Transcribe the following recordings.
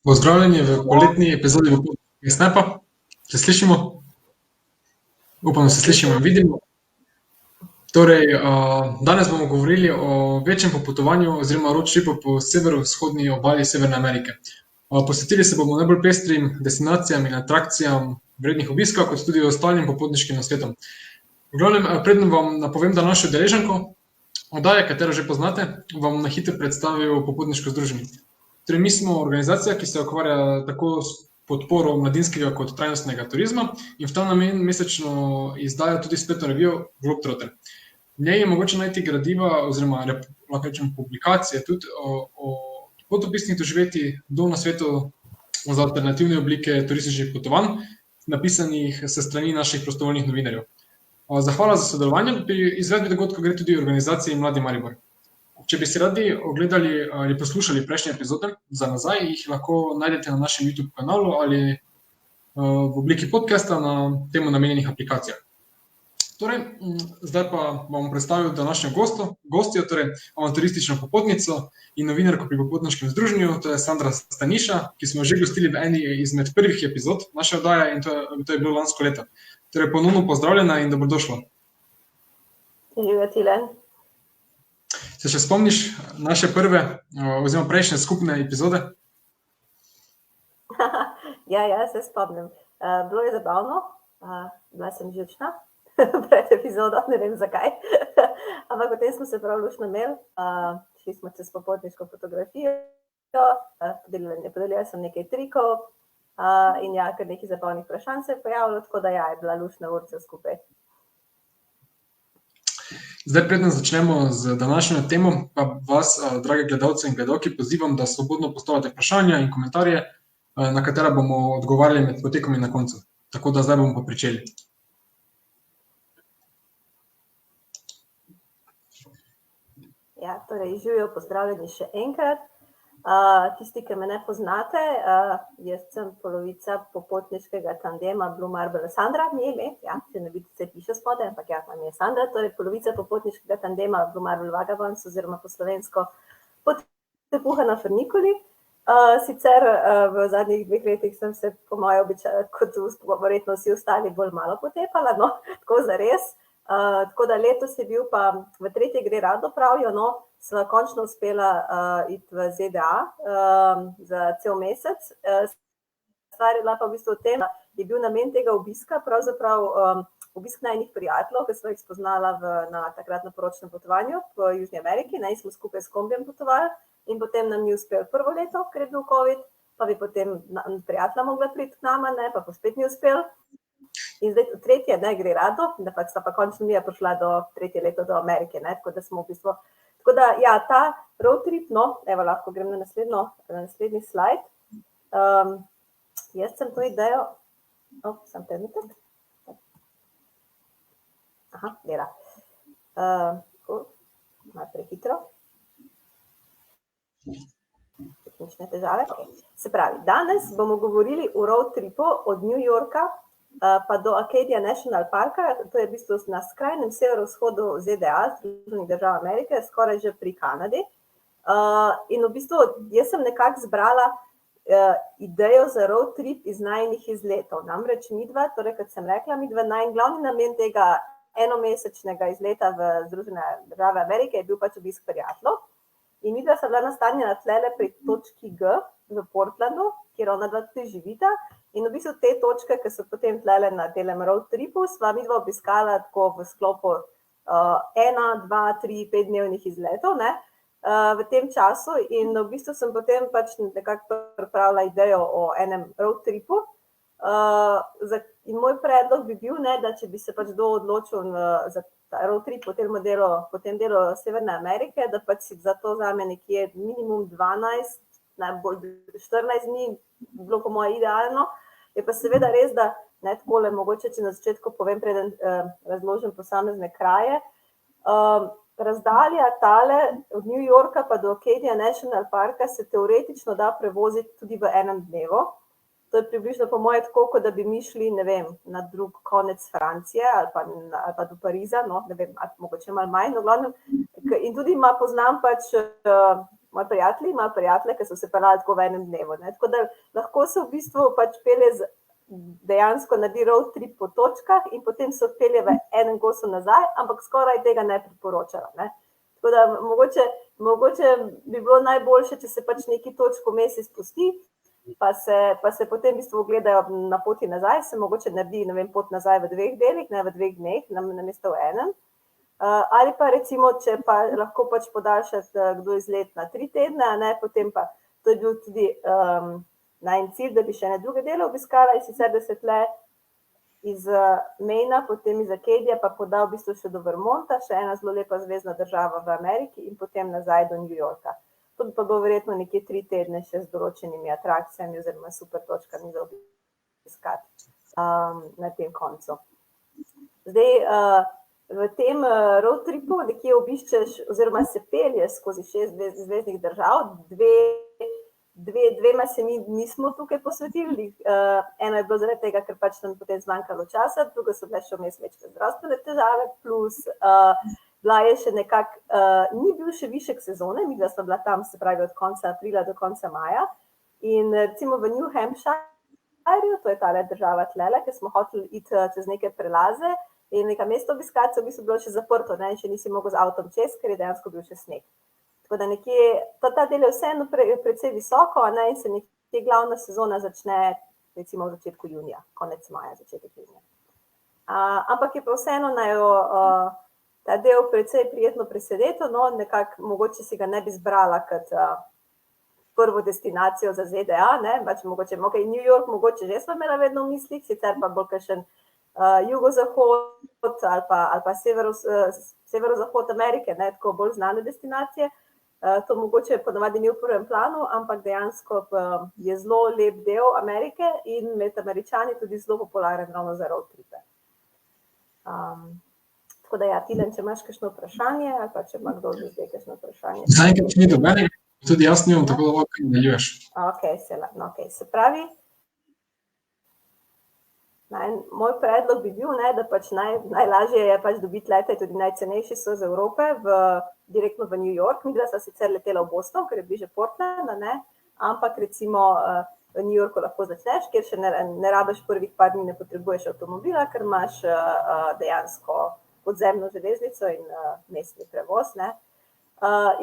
Pozdravljeni v poletni epizodi Snapa. Se slišimo? Upam, da se slišimo in vidimo. Torej, danes bomo govorili o večjem popotovanju oziroma road tripu po severovzhodni obali Severne Amerike. Posvetili se bomo najbolj pestrim destinacijam in atrakcijam vrednih obiska, kot tudi ostalim popotniškim nasvetom. V glavnem, predem vam napovem današnjo udeleženko oddaje, katero že poznate, vam na hitro predstavil popotniško združenje. Torej, mi smo organizacija, ki se ukvarja tako s podporo mladinskega kot trajnostnega turizma in v ta namen mesečno izdaja tudi spletno revijo Globetrotter. V njej je mogoče najti gradiva oziroma lahko rečem publikacije tudi o potopisnih doživetij do nasvetov za alternativne oblike turističnih potovanj, napisanih s strani naših prostovoljnih novinarjev. Zahvala za sodelovanje pri izvedbi dogodka gre tudi organizaciji Mladi Maribor. Če bi si radi ogledali ali poslušali prejšnje epizode za nazaj, jih lahko najdete na našem YouTube kanalu ali v obliki podcasta na temu namenjenih aplikacijah. Torej, zdaj pa bom predstavil današnjo gostjo, torej avanturistično popotnico in novinarko pri popotniškem združenju, to je Sandra Staniša, ki smo že gostili v eni izmed prvih epizod naše oddaje in to je bilo lansko leto. Torej, ponovno pozdravljena in dobrodošla. Živjo, Tilen. Se še spomniš naše prve oziroma prejšnje skupne epizode? Ja, se spomnim. Bilo je zabavno, bila sem živčna pred epizodo, ne vem zakaj, ampak potem smo se prav luštno imeli, šli smo čez popotniško fotografijo, podelila sem nekaj trikov in ja, kar nekaj zabavnih vprašanj se je pojavilo, tako da ja, je bila luštna urca skupaj. Zdaj, preden začnemo z današnjo temo, pa vas, drage gledalce in gledalke, pozivam, da svobodno postavljate vprašanja in komentarje, na katera bomo odgovarjali med potekom in na koncu. Tako da zdaj bomo pa pričeli. Ja, torej, živjo, pozdravljeni še enkrat. Tisti, ki me ne poznate, jaz sem polovica popotniškega tandema Blue Marble Sandra, mi je ime, ja, če ne vidite, se piše spodaj, ampak ja, mi je Sandra, torej polovica popotniškega tandema Blue Marble Vagabonds oziroma po slovensko Potepuha na Frnikoli. Sicer v zadnjih 2 letih sem se po moje običaju, kot verjetno vsi ostali, bolj malo potepala, no, tako zares. Tako da letos je bil pa v 3. gre rado pravijo, no, sva končno uspela iti v ZDA za cel mesec. Stvar je bila pa v bistvu v tem, da je bil namen tega obiska pravzaprav obisk najinih prijateljev, ki sva jih spoznala na takratnem poročnem potovanju v Južni Ameriki, in smo skupaj s kombijem potovali in potem nam ni uspel prvo leto, ker je bil COVID, pa bi potem prijatelja mogla priti k nama, ne, pa spet ni uspel. In zdaj 3. gre rado, da pa sta pa končno mija prišla do 3. leto do Amerike, ne, tako da smo v bistvu. Tako da, ja, ta road trip, no, evo, lahko grem na naslednji slajd. Jaz sem to idejo, sem trenutek. Aha, dela. Malo prehitro. Tehnične težave. Se pravi, danes bomo govorili o road tripu od New Yorka pa do Acadia National Parka, to je v bistvu na skrajnem severovzhodu ZDA, Združenih držav Amerike, skoraj že pri Kanadi. In v bistvu jaz sem nekako zbrala idejo za road trip iz najinih izletov. Namreč midva, torej kot sem rekla, midva najin glavni namen tega enomesečnega izleta v Združene države Amerike je bil pač obisk prijateljev. In midva sta bila nastanjena tlele pri točki G v Portlandu, kjer ona dva tudi živita. In v bistvu te točke, ki so potem tlele na delem road tripu, sva midva obiskala tako v sklopu 1, 2, 3, 5 dnevnih izletov, ne, v tem času. In v bistvu sem potem pač nekako pripravila idejo o enem road tripu. In moj predlog bi bil, ne, da če bi se pač kdo odločil za ta road trip po tem delu Severne Amerike, da pač si za to vzame nekje minimum 12, najbolj 14 dni, bilo po moje idealno. Je pa seveda res, da ne takole, mogoče, če na začetku povem, preden razložim posamezne kraje. Razdalja tale od New Yorka pa do Acadia National Parka se teoretično da prevoziti tudi v enem dnevu. To je približno po moje tako, kot da bi mi šli, ne vem, na drug konec Francije ali pa do Pariza, no, ne vem, mogoče malo manj, no, glavno. In tudi poznam pač moji prijatelji imajo prijatelje, ki so se peljali tako v enem dnevu. Ne? Tako da lahko se v bistvu pač pelje dejansko naredi road trip po točkah in potem se odpelje v enem kosu nazaj, ampak skoraj tega ne priporočala. Ne? Tako da mogoče bi bilo najboljše, če se pač neki točk vmes izpusti, pa se potem v bistvu ogledajo na poti nazaj, se mogoče naredi, ne vem, pot nazaj v 2 delih, ne v 2 dneh, namesto v enem. Ali pa recimo, če pa lahko pač podaljšati kdo izlet na 3 tedne, ne, potem pa to je bil tudi najin cilj, da bi še ene druge dele obiskala in sicer, da se tle iz Maina, potem iz Acadie pa podal v bistvu še do Vermonta, še ena zelo lepa zvezdna država v Ameriki in potem nazaj do New Yorka. To bi pa bilo verjetno nekje 3 tedne še z določenimi atrakcijami oziroma super točkami za obiskati na tem koncu. Zdaj, v tem road tripu nekje obiščeš oziroma se pelješ skozi 6 zvezdnih držav, dvema se nismo tukaj posvetili, eno je bilo zaradi tega, ker pač nam potem zmanjkalo časa, druga so bile še vmes večje zdravstvene težave, plus bila je še nekako, ni bil še višek sezone, midva sva bila tam, se pravi od konca aprila do konca maja in recimo v New Hampshire, to je tale država tlele, ker smo hoteli iti čez neke prelaze in neka mesto obiskati, v bistvu bilo še zaprto, ne, in še nisi mogel z avtom čez, ker je dejansko bil še sneg. Tako da nekje, ta del je vseeno precej visoko, ne, in se nekje glavna sezona začne recimo v začetku junija, konec maja, začetek junija. Ampak je pa vseeno najo ta del precej prijetno presedeto, no, nekako mogoče si ga ne bi zbrala kot prvo destinacijo za ZDA, ne, pač mogoče, okay, New York mogoče že sva imela vedno v mislih, sicer pa bolj kakšen jugozahod ali pa severozahod Amerike, ne, tako bolj znane destinacije. To mogoče ponovadi ni v prvem planu, ampak dejansko je zelo lep del Amerike in med Američani tudi zelo popularen ravno za road tripe. Tako da ja, Tilen, če imaš kakšno vprašanje ali pa če ima kdo zdaj kakšno vprašanje. Zaenkrat ni dobenega, tudi jaz nimam, tako da lahko nadaljuješ. Okay, se pravi, moj predlog bi bil, ne, da pač najlažje je pač dobiti lete, tudi najcenejši so iz Evrope, direktno v New York. Midva sta sicer letela v Boston, ker je bliže Portlanda, ne, ampak recimo v New Yorku lahko začneš, kjer še ne rabiš prvih par dni, ne potrebuješ avtomobila, ker imaš dejansko podzemno železnico in mestni prevoz, ne.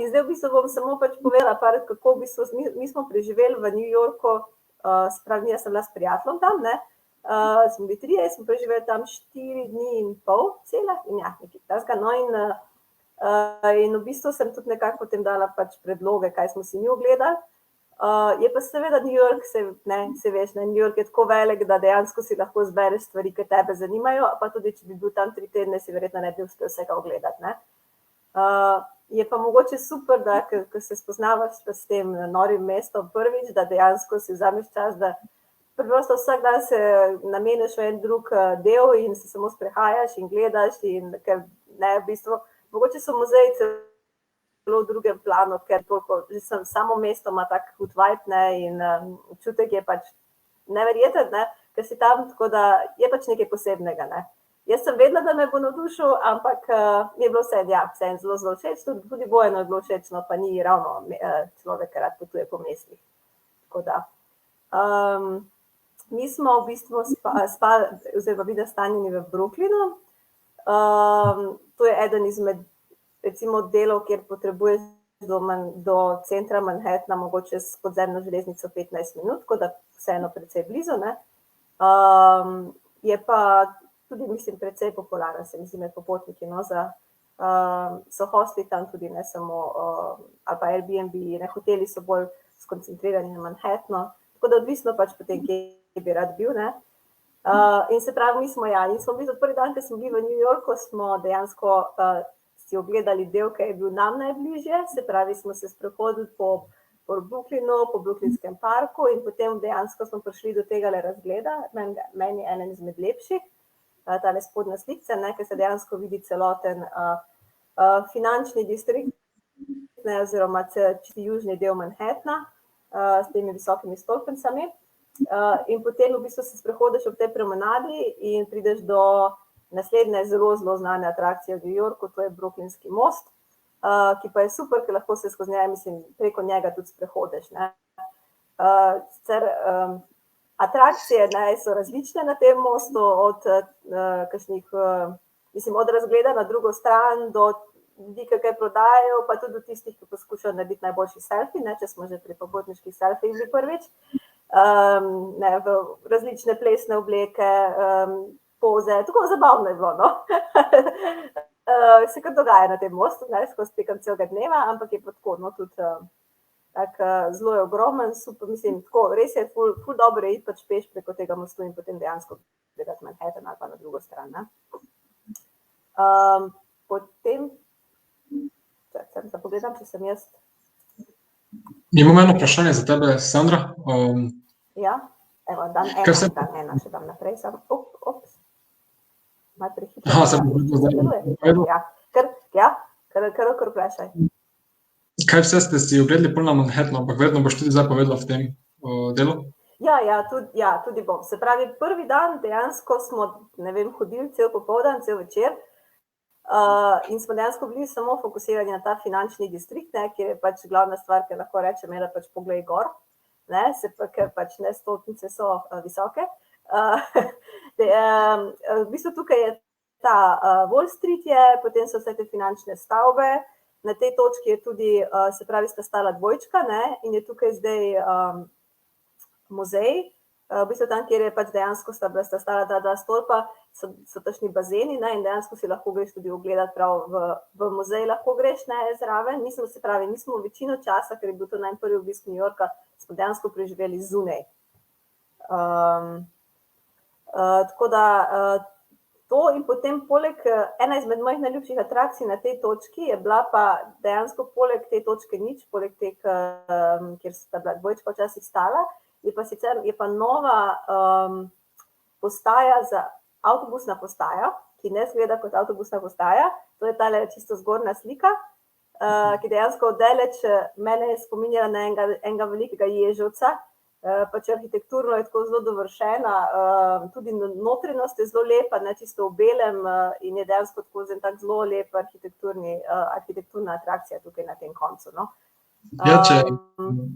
In zdaj v bistvu bom samo pač povedala, kako v bistvu mi smo preživeli v New Yorku, spravi, jaz sem bila s prijateljem tam, ne, smo bili 3, smo preživeli tam 4 dni in pol cela in ja, nekaj tasga, no in v bistvu sem tudi nekako potem dala pač predloge, kaj smo si mi ogledali. Je pa seveda New York, se veš, ne, New York je tako velik, da dejansko si lahko zbereš stvari, ki tebe zanimajo, pa tudi, če bi bil tam 3 tedne, si verjetno ne bi uspel vsega ogledati, ne. Je pa mogoče super, da, ko se spoznavaš s tem norim mestom prvič, da dejansko si vzameš čas, da preprosto vsak dan se nameniš v en drug del in se samo sprehajaš in gledaš in ker ne, v bistvu, mogoče so muzeji celo v drugem planu, ker toliko, že samo mesto ima tak hud vibe, ne, in občutek je pač neverjeten, ne, ker si tam, tako da je pač nekaj posebnega, ne. Jaz sem vedela, da me bo navdušil, ampak mi je bilo vseeno zelo, zelo všeč, tudi Bojanu je bilo všečno, pa ni ravno človek, ki rad potuje po mestih. Tako da. Mi smo v bistvu spali, oziroma bili nastanjeni v Brooklynu. To je eden izmed, recimo, delov, kjer potrebuješ do centra Manhattna mogoče s podzemno železnico 15 minut, tako da vseeno precej blizu, ne. Je pa tudi, mislim, precej popularen, se mi zdi, med popotniki, no, so hostli tam tudi, ne samo, ali pa Airbnb, ne, hoteli so bolj skoncentrirani na Manhattnu, tako da odvisno pač potem, kje bi rad bil, ne. In se pravi, mi smo bili prvi dan, ko smo bili v New Yorku, smo dejansko si ogledali del, ki je bil nam najbližje, se pravi, smo se sprehodili po Brooklynu, po Brooklynskem parku in potem dejansko smo prišli do tega razgleda, meni je eden izmed lepših, tale spodnja slikca, ne, ker se dejansko vidi celoten finančni distrikt, ne, oziroma čisti južni del Manhattna, s temi visokimi stolpnicami. In potem v bistvu se sprehodiš ob tej promenadi in prideš do naslednje zelo, zelo znane atrakcije v New Yorku, to je Brooklynski most. ki pa je super, ker lahko se skozi njega, mislim, preko njega tudi sprehodeš. Ne. Sicer atrakcije so različne na tem mostu, od kakšnih, mislim, od razgleda na drugo stran do ljudi, ki kaj prodajajo, pa tudi do tistih, ki poskušajo narediti najboljši selfie, ne, če smo že pri pobotniških selfijih bili prvič. Ne, v različne plesne obleke, poze, tako zabavno je bilo, no. Se kar dogaja na tem mostu, ne, skozi tekom celega dneva, ampak je pa tako, no, tudi tak, zelo je ogromen, super, mislim, tako, res je ful dobro iti pač peš preko tega mostu in potem dejansko gledati Manhattan ali pa na drugo stran, ne. Potem, sem se pogledam, če sem jaz. Imam eno vprašanje za tebe, Sandra. Ja, evo, dan ena, še dam naprej, sam, ops. Malo prehitro. Aha, se bo zdaj. Kar vprašaj. Kaj vse ste si ogledali pol na Manhattanu, ampak verjetno boš tudi zdaj povedala v tem delu? Ja, tudi bom. Se pravi, prvi dan dejansko smo, ne vem, hodili cel popoldan, cel večer in smo dejansko bili samo fokusirani na ta finančni distrikt, ne, kjer je pač glavna stvar, ker lahko rečem, je, da pač poglej gor, ne, ker pač ne stolpnice so visoke. V bistvu tukaj je ta Wall Street je, potem so vse te finančne stavbe, na tej točki je tudi, se pravi, sta stala dvojčka, ne, in je tukaj zdaj muzej, v bistvu tam, kjer je pač dejansko sta stala ta dva stolpa, so tašni bazeni, ne, in dejansko si lahko greš tudi ogledati prav v muzej, lahko greš, ne, zraven, nismo večino časa, ker je bil to najprvi obisk New Yorka, smo dejansko preživeli zunaj. Tako da to in potem poleg, ena izmed mojih najljubših atrakcij na tej točki je bila pa dejansko poleg te točke nič, poleg teh, kjer sta bila dvojčka včasih stala, je pa nova postaja za avtobusna postaja, ki ne izgleda kot avtobusna postaja, to je tale čisto zgornja slika, ki dejansko daleč mene je spominjala na enega velikega ježovca, pač arhitekturno je tako zelo dovršena, tudi notranjost je zelo lepa, ne, čisto v belem in je dejansko tako tak zelo lep arhitekturna atrakcija tukaj na tem koncu, no. Ja,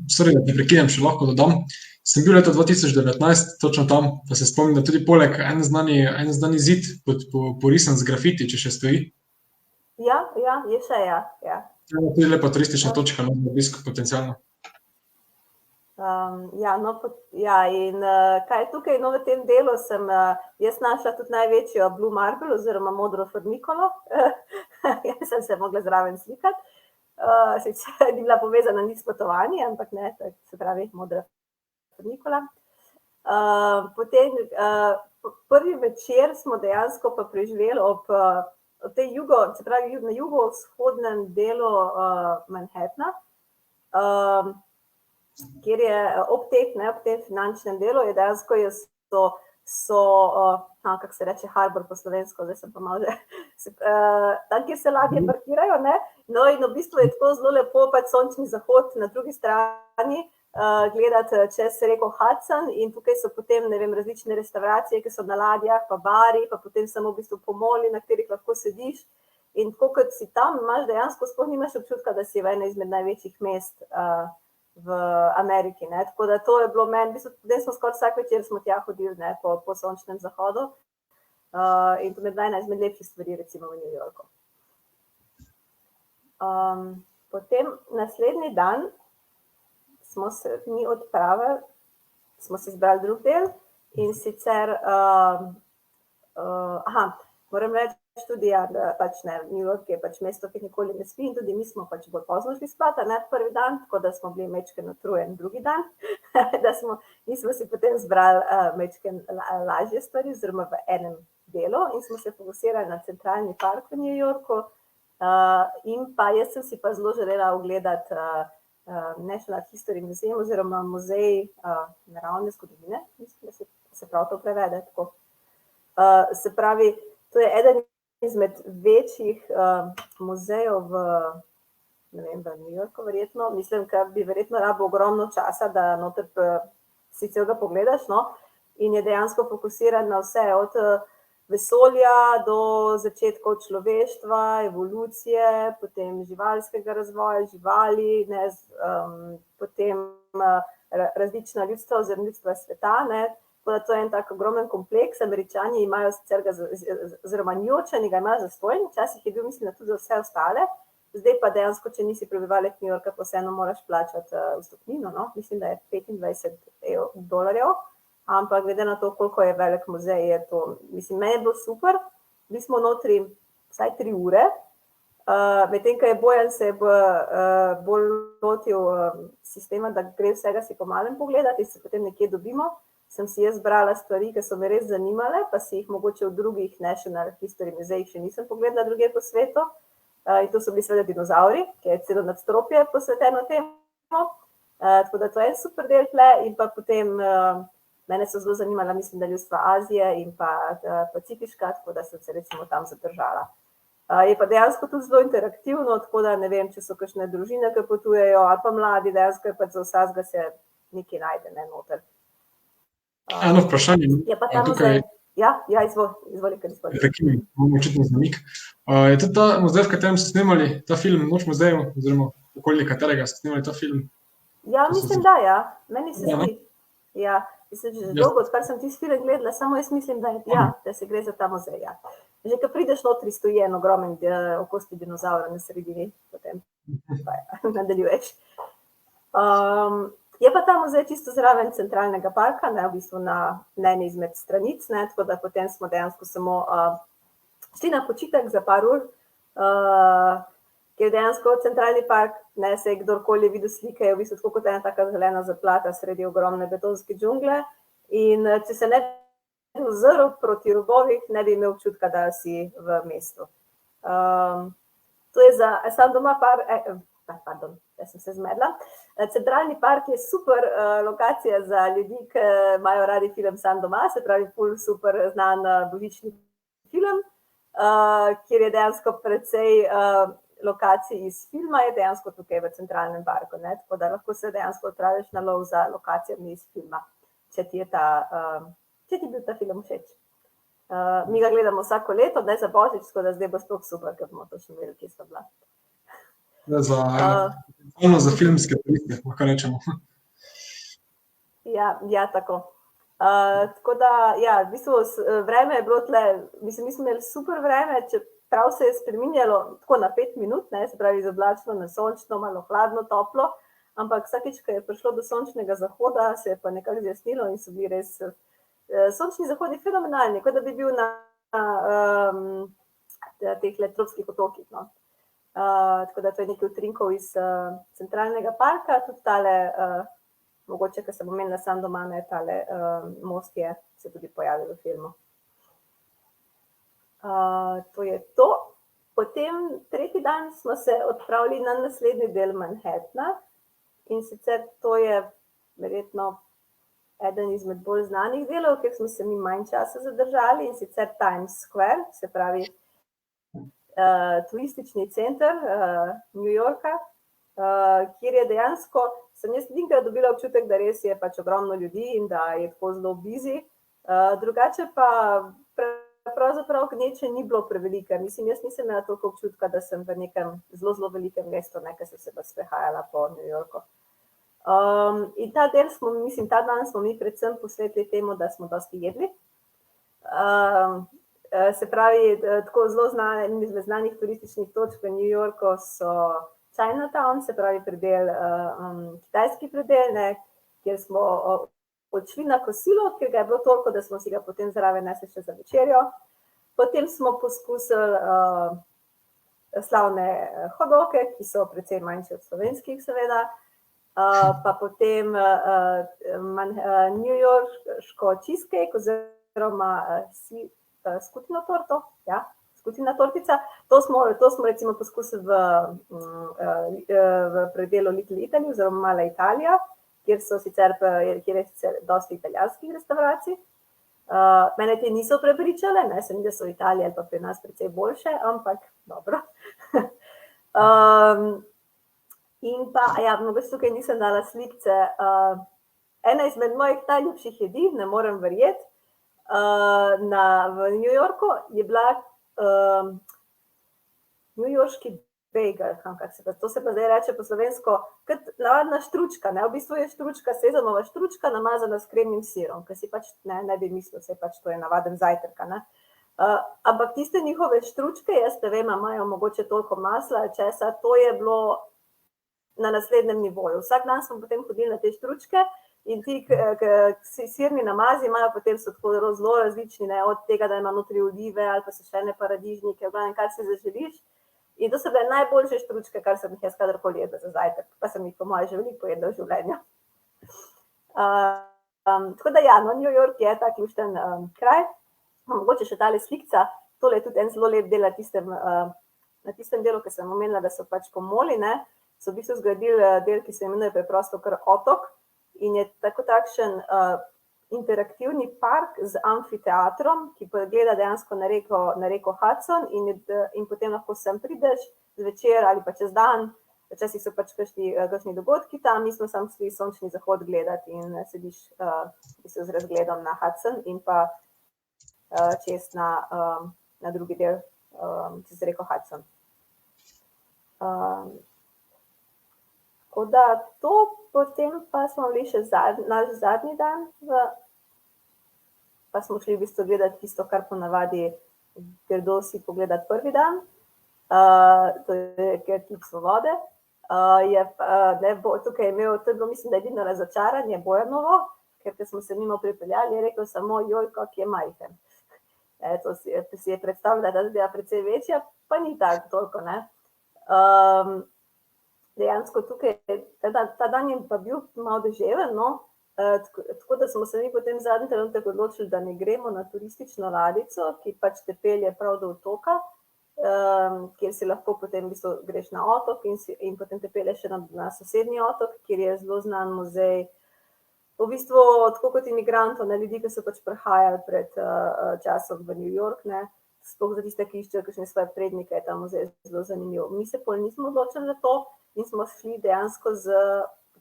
sorry, da te prekinem, še lahko dodam. Sem bil leta 2019 točno tam, pa se spomnim, da tudi poleg en znani zid porisan z grafiti, če še stoji. Ja, je še, ja. To je tudi lepa turistična točka, no, za obisk potencialno. In kaj tukaj, no, v tem delu sem jaz našla tudi največjo Blue Marble oziroma modro frnikolo, jaz sem se mogla zraven slikati, sicer ni bila povezana nič s potovanji, ampak ne, se pravi modra frnikola. Potem prvi večer smo dejansko pa preživeli ob tej se pravi na jugovzhodnem delu Manhattana, kjer je ob tem finančnem delu je dejansko kako se reče harbor po slovensko, zdaj sem pa malo že, tam, kjer se ladje parkirajo, ne, no in v bistvu je tako zelo lepo pač sončni zahod na drugi strani, gledati čez reko Hudson in tukaj so potem, ne vem, različne restavracije, ki so na ladjah, pa bari, pa potem samo v bistvu pomoli, na katerih lahko sediš in tako kot si tam, imaš dejansko, sploh nimaš občutka, da si v ene izmed največjih mest v Ameriki, ne, tako da to je bilo meni, v bistvu, potem smo skoraj vsak večer smo tja hodili, ne, po sončnem zahodu in to je bila ena izmed lepših stvari, recimo v New Yorku. Potem naslednji dan smo se mi odpravili, smo si izbrali drug del in sicer, moram reči tudi, da pač ne, New York je pač mesto, ki nikoli ne spi in tudi mi smo pač bolj pozno šli spat, ne, prvi dan, tako da smo bili majčkeno utrujeni drugi dan, nismo si potem zbrali majčkeno lažje stvari, oziroma v enem delu in smo se fokusirali na centralni park v New Yorku in pa jaz sem si pa zelo želela ogledati National History Museum oziroma muzej naravne zgodovine, mislim, da se prav to prevede tako. Se pravi, to je eden izmed večjih muzejev v New Yorku verjetno, mislim, da bi verjetno rabo ogromno časa, da noter si celega pogledaš, no, in je dejansko fokusiran na vse, od vesolja do začetkov človeštva, evolucije, potem živalskega razvoja, živali, ne, potem različna ljudstva oziroma ljudstva sveta, ne. Tako da to je en tak ogromen kompleks. Američani imajo sicer ga, oziroma Newyorčani ga imajo zastonj, včasih je bil, mislim, da tudi za vse ostale, zdaj pa dejansko, če nisi prebivalec New Yorka, pa vseeno moraš plačati vstopnino, no, mislim, da je $25, ampak glede na to, koliko je velik muzej, je to, mislim, meni je bilo super, bili smo notri vsaj 3 ure, medtem, ko je Bojan se bolj lotil sistema, da gre vsega si po malem pogledati in se potem nekje dobimo, sem si jaz brala stvari, ki so me res zanimale, pa si jih mogoče v drugih National History muzejih še nisem pogledala druge po svetu. In to so bili seveda dinozauri, ki je celo nadstropje posveteno temu. Tako da to je super del tle in pa potem mene so zelo zanimala, mislim, da ljudstva Azije in pa pacifiška, tako da sem se recimo tam zadržala. Je pa dejansko tudi zelo interaktivno, tako da ne vem, če so kakšne družine, ki potujejo, ali pa mladi, dejansko je pa za vsakega se nekaj najde, ne, noter. Eno vprašanje. Je pa ta muzej, ja, izvoli, kar izvoli. Imamo očitno zamik. Je tudi ta muzej, v katerem so snimali ta film, Noč muzejev, oziroma okoli katerega so snimali ta film? Ja, mislim, da ja, meni se zdi. Ja, mislim, že dolgo, odkar sem tisti film gledala, samo jaz mislim, da se gre za ta muzej, ja. Že ko prideš notri, stoji en ogromen okosti dinozaura na sredini, potem nadaljuješ. Je pa ta muzej čisto zraven centralnega parka, ne, v bistvu na eni izmed stranic, ne, tako da potem smo dejansko samo šli na počitek za par ur, ker dejansko centralni park, ne, se je kdorkoli videl slike, je v bistvu tako kot ena taka zelena zaplata sredi ogromne betonske džungle in če se ne bi ozrl proti robovih, ne bi imel občutka, da si v mestu. To je za sam doma pardon, jaz sem se zmedla. Centralni park je super lokacija za ljudi, ki imajo radi film Sam doma, se pravi ful super znan božični film, kjer je dejansko precej lokacij iz filma, je dejansko tukaj v centralnem parku, ne, tako da lahko se dejansko odpraviš na lov za lokacijami iz filma, če ti je bil ta film všeč. Mi ga gledamo vsako leto, ne za božič, tako da zdaj bo sploh super, ker bomo točno vedeli, kje sta bila. Za filmske turiste, lahko rečemo. Ja, tako. Tako da, ja, v bistvu vreme je bilo tle, mislim, mi smo imeli super vreme, čeprav se je spreminjalo tako na 5 minut, ne, se pravi iz oblačno na sončno, malo hladno, toplo, ampak vsakič, ko je prišlo do sončnega zahoda, se je pa nekako zjasnilo in so bili res sončni zahodi fenomenalni, kot da bi bil na teh tropskih otokih, no. Tako da to je nekaj utrinkov iz centralnega parka, tudi tale, mogoče, ko se bom menila Sam doma, ne, tale most je se tudi pojavil v filmu. To je to. Potem tretji dan smo se odpravili na naslednji del Manhattna in sicer to je verjetno eden izmed bolj znanih delov, kjer smo se mi manj časa zadržali in sicer Times Square, se pravi turistični center New Yorka, kjer je dejansko, sem jaz enkrat dobila občutek, da res je pač ogromno ljudi in da je tako zelo busy, drugače pa pravzaprav gneče ni bilo prevelike, mislim, jaz nisem imela toliko občutka, da sem v nekem zelo, zelo velikem mestu, nekaj sem se pa sprehajala po New Yorku. In ta del smo, mislim, ta dan smo mi predvsem posvetili temu, da smo dosti jedli. Se pravi, tako zelo znanih turističnih točk v New Yorku so Chinatown, se pravi predel, kitajski predel, ne, kjer smo odšli na kosilo, ker ga je bilo toliko, da smo si ga potem zraven nesli še za večerjo. Potem smo poskusili slavne hot-doge, ki so precej manjši od slovenskih, seveda, pa potem New Yorkško cheesecake oziroma skutino torto, ja, skutina tortica. To smo recimo poskusili v predelu Little Italy oziroma Mala Italija, kjer je sicer dosti italijanskih restavracij. Mene te niso prepričale, ne, se mi, da so v Italiji ali pa pri nas precej boljše, ampak dobro. In pa, ja, mogoče tukaj nisem dala slikce, ena izmed mojih najljubših jedi, ne morem verjeti, v New Yorku je bila newyorški bagel, to se pa zdaj reče po slovensko, kot navadna štručka, ne, v bistvu je štručka, sezamova štručka namazana s kremnim sirom, ker si pač ne bi mislil, saj pač to je navaden zajtrk, ne. Ampak tiste njihove štručke, jaz ne vem, imajo mogoče toliko masla ali česa, to je bilo na naslednjem nivoju. Vsak dan smo potem hodili na te štručke in ti sirni namazi imajo potem so tako zelo različni, ne, od tega, da ima notri olive ali pa sušene paradižnike, kar si zaželiš. In to so bile najboljše štručke, kar sem jih jaz kadarkoli jedla za zajtrk, pa sem jih po moje že veliko pojedla v življenju. Tako da ja, no, New York je tak lušten kraj. Mogoče še tale slikca, tole je tudi en zelo lep del na tistem delu, ki sem omenila, da so pač pomoli, ne, so v bistvu zgradili del, ki se imenuje preprosto kar otok in je tako takšen interaktivni park z amfiteatrom, ki gleda dejansko na reko Hudson in potem lahko sem prideš zvečer ali pa čez dan, včasih so pač kakšni dogodki tam, mi smo samo šli sončni zahod gledati in sediš z razgledom na Hudson in pa čez na drugi del, čez reko Hudson. Tako da to, potem pa smo bili še naš zadnji dan, pa smo šli v bistvu gledati tisto, kar ponavadi gredo si pogledati prvi dan, to je Kip Svobode. Tukaj je imel, to je bilo, mislim, da edino razočaranje Bojanovo, ker smo se mimo pripeljali, je rekel samo, joj, kak je majhen. To si je predstavljala, da je bila precej večja, pa ni tako toliko, ne. Dejansko tukaj, ta dan je pa bil malo deževen, no, tako da smo se mi potem zadnji trenutek odločili, da ne gremo na turistično ladjico, ki pač te pelje prav do otoka, kjer si lahko potem v bistvu greš na otok in potem te pelje še na sosednji otok, kjer je zelo znan muzej, v bistvu tako kot imigrantov, ne, ljudi, ki so pač prihajali pred časom v New York, ne, sploh za tiste, ki iščejo kakšne svoje prednike, je ta muzej zelo zanimiv. Mi se pol nismo odločili za to in smo šli dejansko z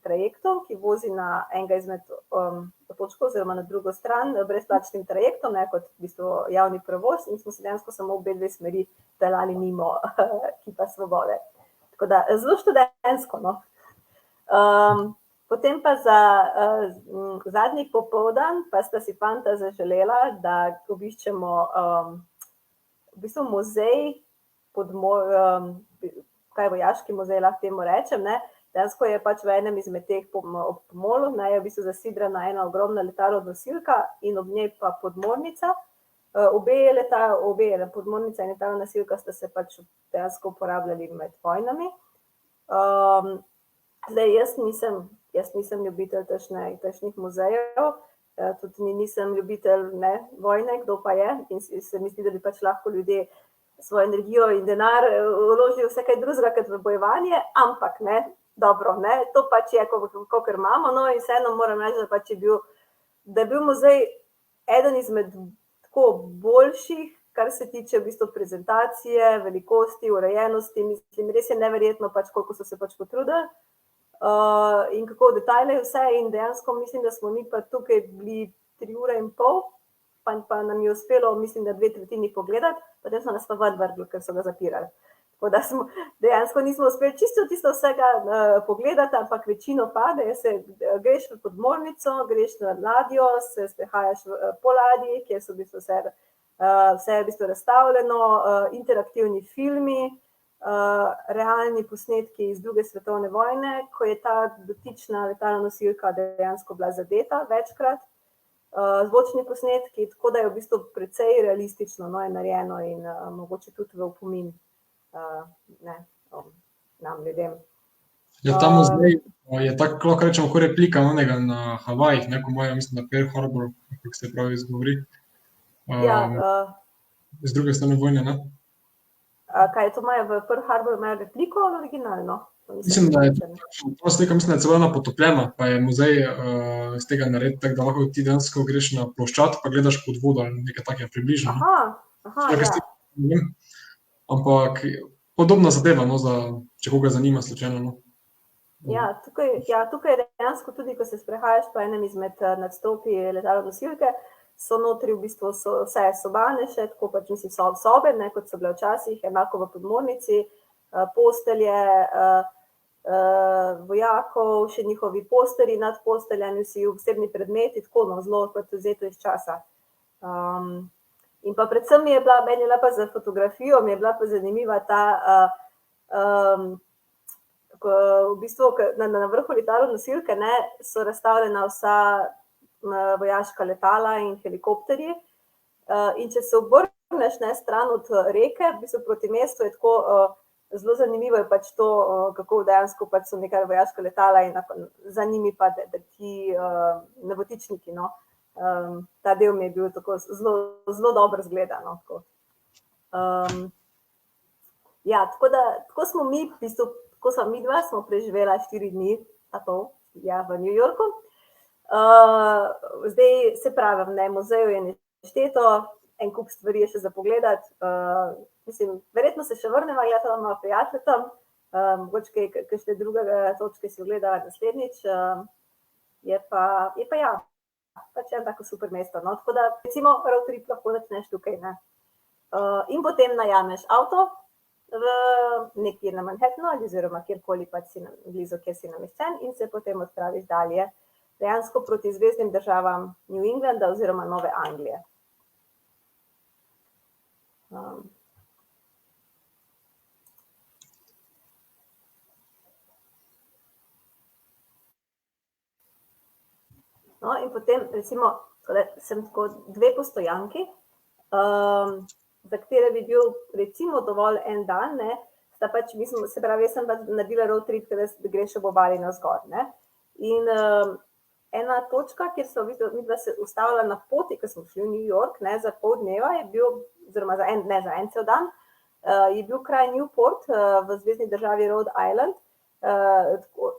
trajektom, ki vozi na enega izmed otočkov oziroma na drugo stran, brezplačnim trajektom, ne, kot v bistvu javni prevoz in smo se dejansko samo v obe dve smeri peljali mimo Kipa Svobode. Tako da zelo študentsko, no. Potem pa za zadnji popoldan pa sta si fanta zaželela, da obiščemo v bistvu muzej, kaj vojaški muzej lahko temu rečem, ne, dejansko je pač v enem izmed teh ob pomolu, ne, je v bistvu zasidrana ena ogromna letalonosilka in ob njej pa podmornica. Obe podmornica in letalonosilka sta se pač dejansko uporabljali med vojnami. Zdaj, jaz nisem ljubitelj takšnih muzejev, tudi nisem ljubitelj vojne, kdo pa je, in se mi zdi, da bi pač lahko ljudje svojo energijo in denar vložili vse kaj drugega kot v bojevanje, ampak ne, dobro, ne, to pač je, kakor imamo, no in vseeno moram reči, da pač da je bil muzej eden izmed tako boljših, kar se tiče v bistvu prezentacije, velikosti, urejenosti, mislim, res je neverjetno pač, koliko so se pač potrudili in kako detajle vse in dejansko mislim, da smo mi pa tukaj bili 3 ure in pol, pa nam je uspelo, mislim, da 2/3 pogledati, potem so nas pa ven vrgli, ker so ga zapirali. Tako da dejansko nismo uspeli čisto vsega pogledati, ampak večino pa, da greš v podmornico, greš na ladjo, se sprehajaš po ladji, kjer so v bistvu vse je v bistvu razstavljeno, interaktivni filmi, realni posnetki iz druge svetovne vojne, ko je ta dotična letalonosilka dejansko bila zadeta večkrat, zvočni posnetki, tako da je v bistvu precej realistično, no, je narejeno in mogoče tudi v opomin nam ljudem. Ja, ta muzej je tako, lahko rečemo, kot replika onega na Havajih, ko imajo, mislim, da Pearl Harbor, kako se pravi izgovori, z druge strani vojne, ne? Kaj to imajo v Pearl Harbor, imajo repliko ali originalno? Mislim, da je to slika, mislim, da je celo ena potopljena, pa je muzej iz tega narediti, tako da lahko ti dejansko greš na ploščad, pa gledaš pod vodo ali nekaj takega približno. Ja. Ampak podobna zadeva, no, če koga zanima slučajno, no. Ja, tukaj je dejansko tudi, ko se sprehajaš po enem izmed nadstropij letalonosilke, so notri v bistvu vse sobane še, tako pač mislim sobe, ne, kot so bile včasih, enako v podmornici, postelje, vojakov, še njihovi posteri nad posteljami, vsi osebni predmeti, tako no, zelo kot vzeto iz časa. In pa predvsem meni je bila pa za fotografijo, mi je bila pa zanimiva ta, v bistvu na vrhu letalonosilke, ne, so razstavljena vsa vojaška letala in helikopterji, in če se obrneš, ne, stran od reke, v bistvu proti mestu je tako, zelo zanimivo je pač to, kako dejansko pač so neka vojaška letala in za njimi pa ti nebotičniki, no. Ta del mi je bil tako zelo dobro zgledan, no, tako. Ja, tako smo mi, v bistvu, ko sva midva, smo preživela 4 dni, ja, v New Yorku. Zdaj, se pravim, ne, muzeju je nešteto, en kup stvari je še za pogledati, mislim, verjetno se še vrneva, imamo prijatelje tam, mogoče kakšne druge točke si ogledala naslednjič, je pa ja, pač je tako super mesto, no, tako da recimo road trip lahko začneš tukaj, ne. In potem najameš avto nekje na Manhattanu oziroma kjerkoli pač si blizu, kjer si nameščen in se potem odpraviš dalje, dejansko proti zveznim državam New Englanda oziroma Nove Anglije. No, in potem recimo, sem tako 2 postojanki, za katere bi bil recimo dovolj en dan, ne, sta pač, se pravi, jaz sem pač naredila road trip, da greš ob obali navzgor, ne. In ena točka, kjer so midva se ustavila na poti, ko smo šli v New York, ne, za pol dneva je bil, oziroma za en cel dan, je bil kraj Newport v zvezni državi Rhode Island,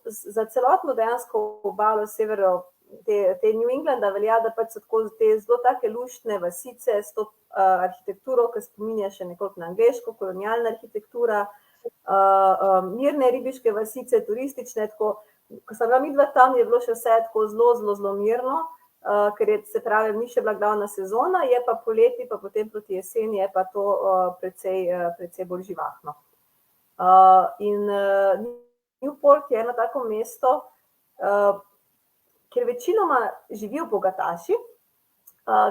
za celotno dejansko obalo severo te New Englanda velja, da pač so tako te zelo take luštne vasice s to arhitekturo, ki spominja še nekoliko na angleško, kolonialna arhitektura, mirne ribiške vasice, turistične, tako, ko sem bila midva tam, je bilo še vse tako zelo mirno, ker je, se pravi, ni še bila glavna sezona, je pa poleti, pa potem proti jeseni je pa to precej bolj živahno. In Newport je eno tako mesto, kjer večinoma živijo bogataši,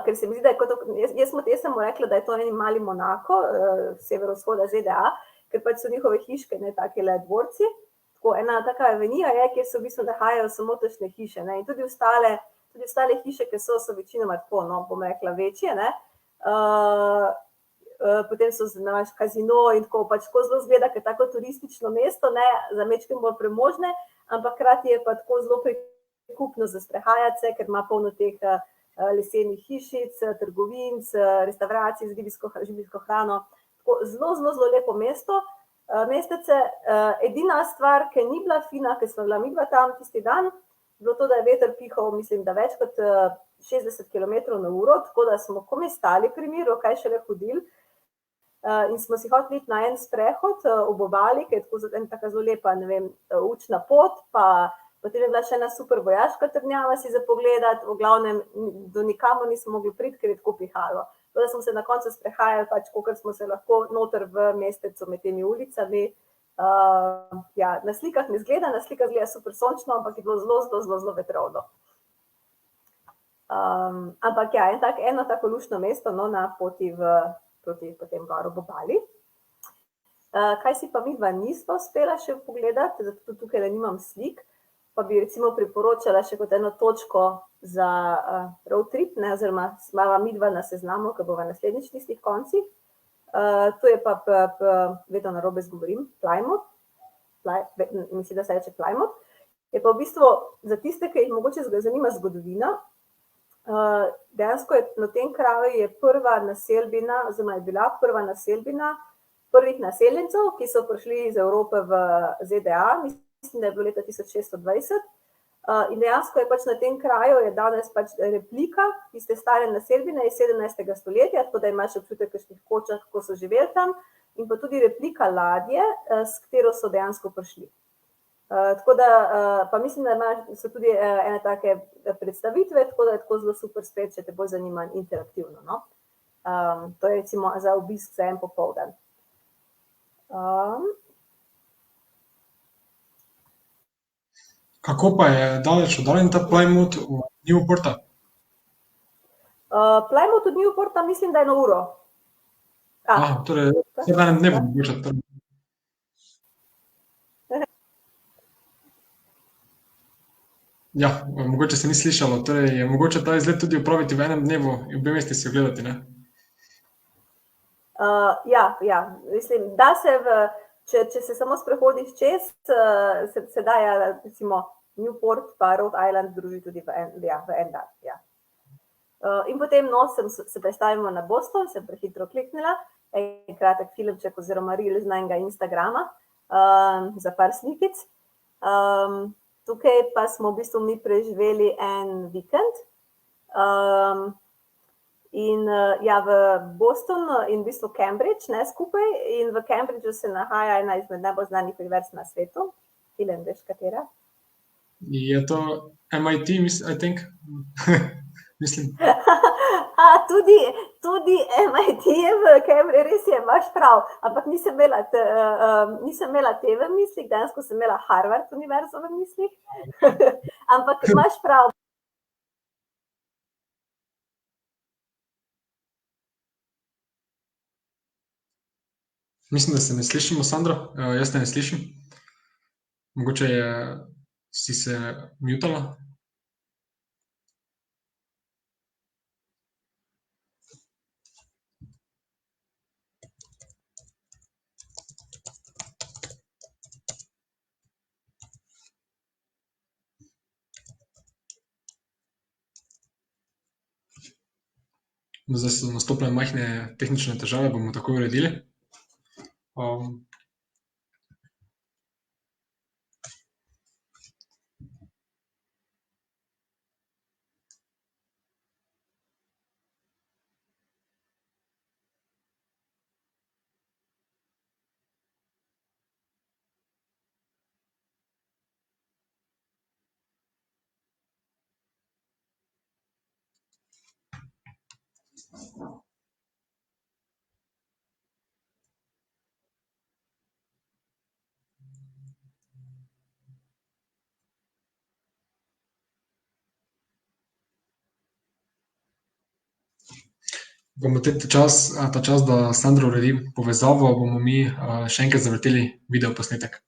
ker se mi zdi, da je kot, jaz sem mu rekla, da je to en mali Monako, severovzhoda ZDA, ker pač so njihove hiške, ne, takele dvorci, tako ena taka avenija je, kjer se v bistvu nahajajo samo takšne hiše, ne, in tudi ostale hiše, ki so večinoma tako, no, bom rekla, večje, ne, potem so naš kazino in tako, pač tako zelo zgleda, ker tako turistično mesto, ne, za majčkeno bolj premožne, ampak hkrati je pa tako zelo prikupno za sprehajati se, ker ima polno teh lesenih hišic, trgovinic, restavracij z živilsko hrano, tako zelo lepo mesto, mestece. Edina stvar, ki ni bila fina, ker smo bila midva tam tisti dan, bilo to, da je veter pihal, mislim, da več kot 60 km/h, tako da smo komaj stali pri miru, kaj šele hodili, in smo si hoteli iti na en sprehod ob obali, ker je tako taka zelo lepa, ne vem, učna pot, pa potem je bila še ena super vojaška trdnjava si za pogledati, v glavnem do nikamor nismo mogli priti, ker je tako pihalo. Tako da smo se na koncu sprehajali, pač kolikor smo se lahko noter v mestecu med temi ulicami. Ja, na slikah ne zgleda, na slikah zgleda super sončno, ampak je bilo zelo vetrovno. Ampak ja, eno tako luštno mesto, no, na poti proti potem gor ob obali. Kaj si pa midva nisva uspela še pogledati, zato tukaj da nimam slik, pa bi recimo priporočala še kot eno točko za road trip, ne, oziroma imava midva na seznamu, ki bo v naslednjič tistih koncih. To je pa, vedno narobe izgovorim, Plymouth, mislim, da se reče Plymouth, je pa v bistvu za tiste, ki jih mogoče zanima zgodovina, dejansko je na tem kraju je prva naselbina, oziroma je bila prva naselbina prvih naseljencev, ki so prišli iz Evrope v ZDA, mislim, da je bilo leta 1620, in dejansko je pač na tem kraju je danes pač replika tiste stare naselbine iz 17. stoletja, tako da imaš občutek kakšnih kočah, kako so živeli tam, in pa tudi replika ladje, s katero so dejansko prišli. Tako da, pa mislim, da so tudi ene take predstavitve, tako da je tako zelo super spet, če te bolj zanima interaktivno. No? To je recimo za obisk za en popoldan. Kako pa je daleč oddaljen ta Plymouth od Newporta? Plymouth od Newporta mislim, da je 1 uro. Torej, vse v enem dnevu mogoče. Ja, mogoče se ni slišalo, torej je mogoče ta izlet tudi opraviti v enem dnevu in obe mesti si ogledati, ne? Ja, mislim, da se če se samo sprehodiš čez, se da recimo Newport pa Rhode Island združi tudi v en dan, ja. In potem se predstavimo na Boston, sem prehitro kliknila, en kratek filmček oziroma reel z najnega Instagrama za par slikic. Tukaj pa smo v bistvu mi preživeli en vikend. In ja, v Boston in v bistvu Cambridge, ne skupaj, in v Cambridgeu se nahaja ena izmed najbolj znanih univerz na svetu. Ilen, veš katera? Je to MIT, I think? Mislim. Tudi MIT je v Cambridge, res je, imaš prav, ampak nisem imela te v mislih, dejansko sem imela Harvard univerzo v mislih, ampak imaš prav. Mislim, da se ne slišimo, Sandra. Jaz te ne slišim. Mogoče si se mutala. Zdaj so nastopile majhne tehnične težave, bomo takoj uredili. Bomo ta čas, da Sandra uredi povezavo, bomo mi še enkrat zavrteli video posnetek.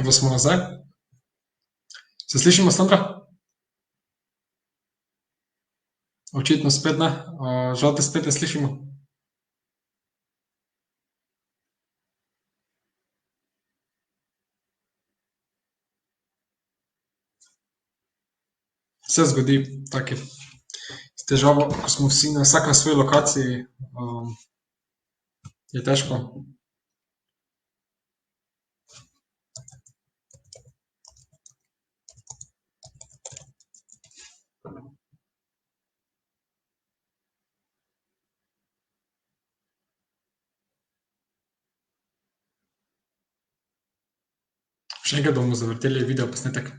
Evo smo nazaj. Se slišimo, Sandra? Očitno spet ne. Žal te spet ne slišimo. Se zgodi taki s težavo, ko smo vsi vsak na svoji lokaciji, je težko. Še enkrat bomo zavrteli video posnetek.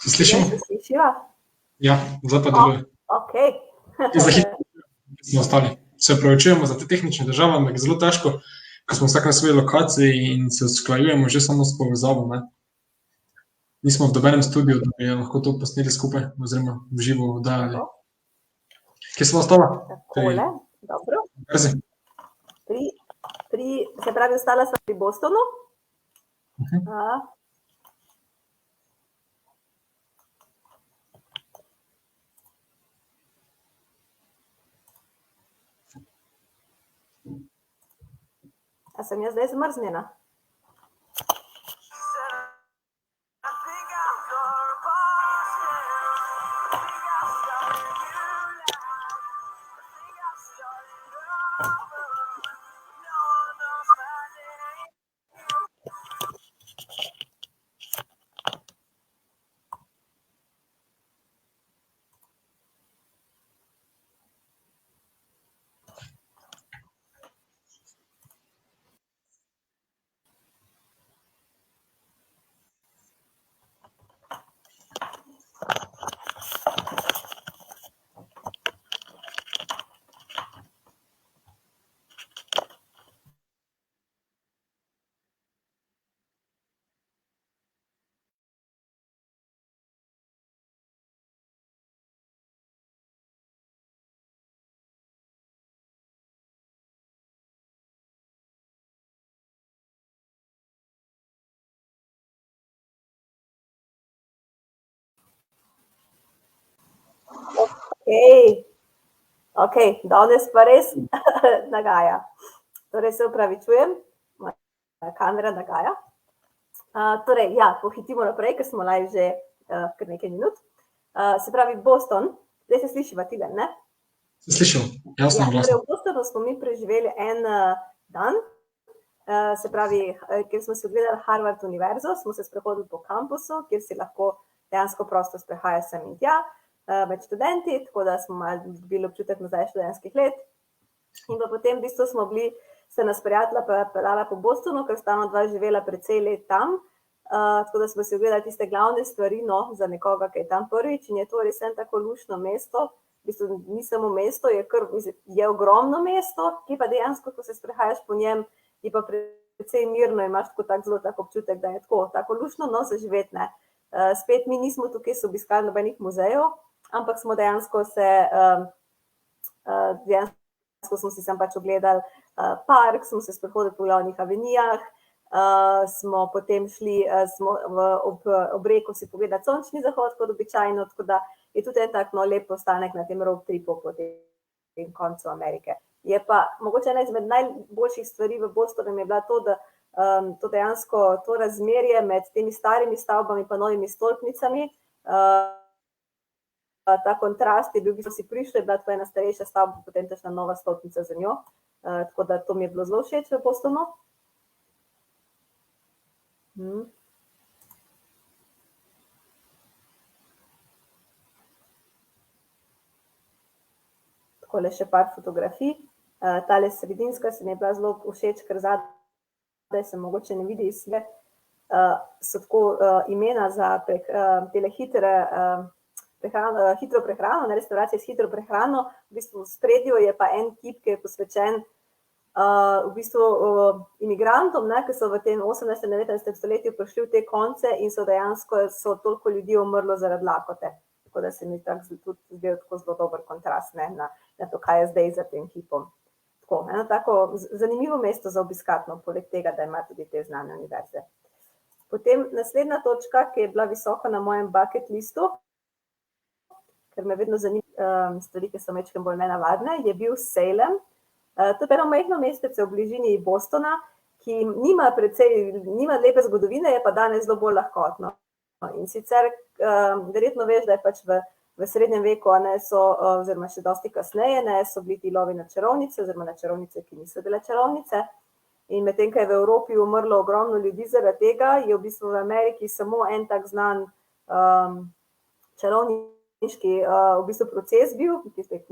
Se slišimo? Se slišiva? Ja, zdaj pa deluje. Okej. Za hitro smo ostali. Se opravičujemo za te tehnične težave, ampak je zelo težko, ko smo vsak na svoji lokaciji in se usklajujemo že samo s povezavo, ne. Nismo v nobenem studiu, da bi lahko to posneli skupaj oziroma v živo oddajali. Kje smo ostala? Takole, dobro. Verzi? Se pravi, ostala sva pri Bostonu. A sem jaz zdaj zmrznjena? Okej, danes pa res nagaja. Torej se opravičujem, moja kamera nagaja. Torej, ja, pohitimo naprej, ker smo live že kar nekaj minut. Se pravi, Boston, zdaj se slišiva, Tilen, ne? Se slišimo, jasno in Torej, glasno. v Bostonu smo mi preživeli en dan, se pravi, kjer smo si ogledali Harvard univerzo, smo se sprehodili po kampusu, kjer si lahko dejansko prosto sprehajaš sem in tja med študenti, tako da smo malo dobili občutek nazaj študentskih let. In pa potem v bistvu smo bili, se nas prijatelja peljala po Bostonu, ker sta dva živela precej let tam, tako da smo si ogledali tiste glavne stvari, no, za nekoga, ki je tam prvič in je to res en tako luštno mesto, v bistvu ni samo mesto, je ogromno mesto, ki pa dejansko, ko se sprehajaš po njem, je pa precej mirno in imaš zelo tak občutek, da je tako luštno, no, za živeti, ne. Spet mi nismo tukaj se obiskali nobenih muzejev, ampak smo dejansko smo si sem pač ogledali park, smo se sprehodili po glavnih avenijah, smo potem šli ob reko si pogledati sončni zahod kot običajno, tako da je tudi en tak lep ostanek na tem road tripu po tem koncu Amerike. Je pa mogoče ena izmed najboljših stvari v Bostonu je bila to, da to dejansko to razmerje med temi starimi stavbami pa novimi stolpnicami, ta kontrast je bil, v bistvu si prišla, je bila tvoja ena starejša stavba, potem tešna nova stolpnica za njo, tako da to mi je bilo zelo všeč v Bostonu. Takole še par fotografij, tale sredinska se mi je bila zelo všeč, ker zadaj se mogoče ne vidi iz sve, so tako imena za tele hitro prehrano, restauracije s hitro prehrano, v bistvu v spredju je pa en kip, ki je posvečen v bistvu imigrantom, ki so v tem 18. in 19. stoletju prišli v te konce in so dejansko toliko ljudi umrlo zaradi lakote. Tako da se mi tudi zdel tako zelo dober kontrast na to, kaj je zdaj za tem kipom. Tako, eno tako zanimivo mesto za obiskati, poleg tega, da ima tudi te znane univerze. Potem naslednja točka, ki je bila visoko na mojem bucket listu, ker me vedno zanima stvari, ki so majčkeno bolj nenavadne, je bil Salem. To je eno majhno mestece v bližini Bostona, ki nima lepe zgodovine, je pa danes zelo bolj lahkotno. In sicer, verjetno veš, da je pač v srednjem veku, oziroma še dosti kasneje, so bili ti lovi na čarovnice, oziroma na čarovnice, ki niso bile čarovnice. In medtem, ko je v Evropi umrlo ogromno ljudi zaradi tega, je v bistvu v Ameriki samo en tak znan čarovniški v bistvu proces bil,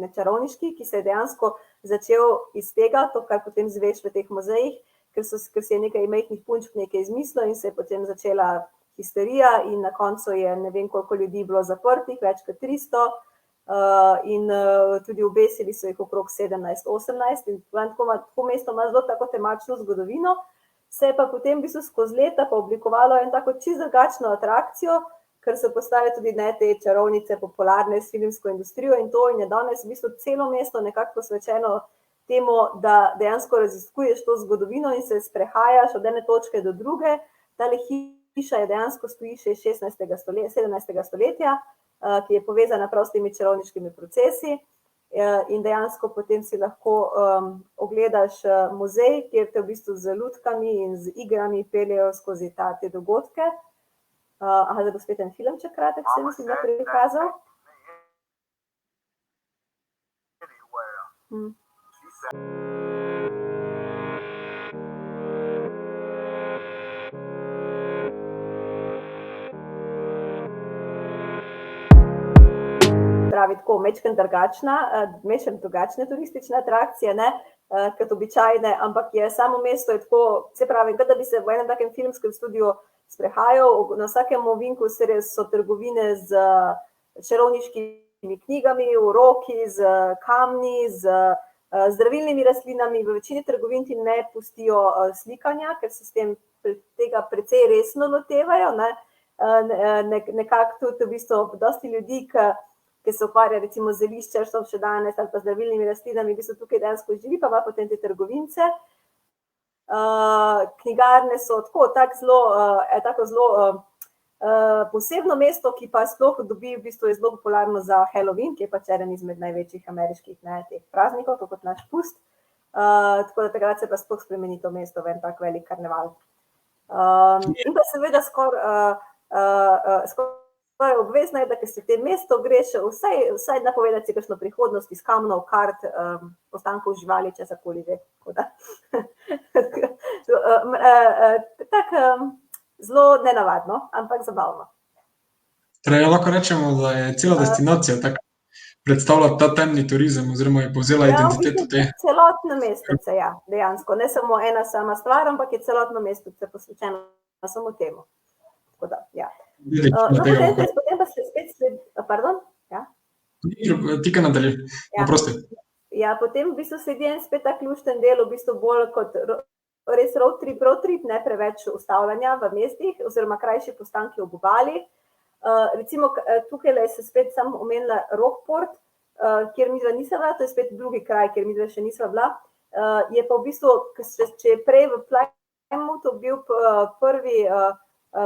ne čarovniški, ki se je dejansko začel iz tega, to, kar potem zveš v teh muzejih, ker si je nekaj majhnih punčk nekaj izmislil in se je potem začela histerija in na koncu je ne vem koliko ljudi bilo zaprtih, več kot 300 in tudi obesili so jih okrog 17-18 in tako mesto ima zelo tako temačno zgodovino, se je pa potem v bistvu skozi leta pa oblikovalo en tako čisto drugačno atrakcijo, ker so postale tudi te čarovnice popularne s filmsko industrijo in to in je danes v bistvu celo mesto nekako posvečeno temu, da dejansko raziskuješ to zgodovino in se sprehajaš od ene točke do druge. Tale hiša je dejansko stoji še iz 17. stoletja, ki je povezana prav s temi čarovniškimi procesi in dejansko potem si lahko ogledaš muzej, kjer te v bistvu z lutkami in z igrami peljejo skozi te dogodke. Zdaj bo spet en filmček kratek, se mislim, da prikazal. Pravi tako, mečken drugačne turistične atrakcije, ne, kot običajne, ampak je samo mesto je tako, se pravi, kot da bi se v enem takem filmskem studiu sprehajal, na vsakem ovinku so trgovine z čarovniškimi knjigami, uroki, z kamni, z zdravilnimi rastlinami. V večini trgovin ti ne pustijo slikanja, ker se s tem tega precej resno lotevajo, ne. Nekako tudi v bistvu dosti ljudi, ki se ukvarja recimo z zeliščarstvom še danes ali pa zdravilnimi rastlinami, v bistvu tukaj dejansko živi, pa ima potem te trgovince. Knjigarne so tako zelo posebno mesto, ki pa sploh dobi, v bistvu je zelo popularno za Halloween, ki je pač eden izmed največjih ameriških teh praznikov, tako kot naš pust. Tako da takrat se pa sploh spremeni to mesto v en tak velik karneval. In pa seveda skoraj obvezno je, da ko si v tem mestu greš, vsaj napovedati si kakšno prihodnost iz kamnov, kart, ostankov živali, česarkoli že. Tako zelo nenavadno, ampak zabavno. Torej, lahko rečemo, da je cela destinacija tako predstavlja ta temni turizem oziroma je povzela identiteto te. Celotno mestece, ja, dejansko. Ne samo ena sama stvar, ampak je celotno mestece posvečeno samo temu. Tako da, ja. Potem pa se spet sledi, pardon? Ja? Ti kaj nadaljuj, oprosti. Ja, potem v bistvu sledi en spet tak lušten del, v bistvu bolj kot res road trip, ne preveč ustavljanja v mestih oziroma krajši postanki ob obali. Recimo tukaj se spet sam omenila Rockport, kjer midva nisva bila, to je spet drugi kraj, kjer midva še nisva bila. Je pa v bistvu, če je prej v Plymouthu bil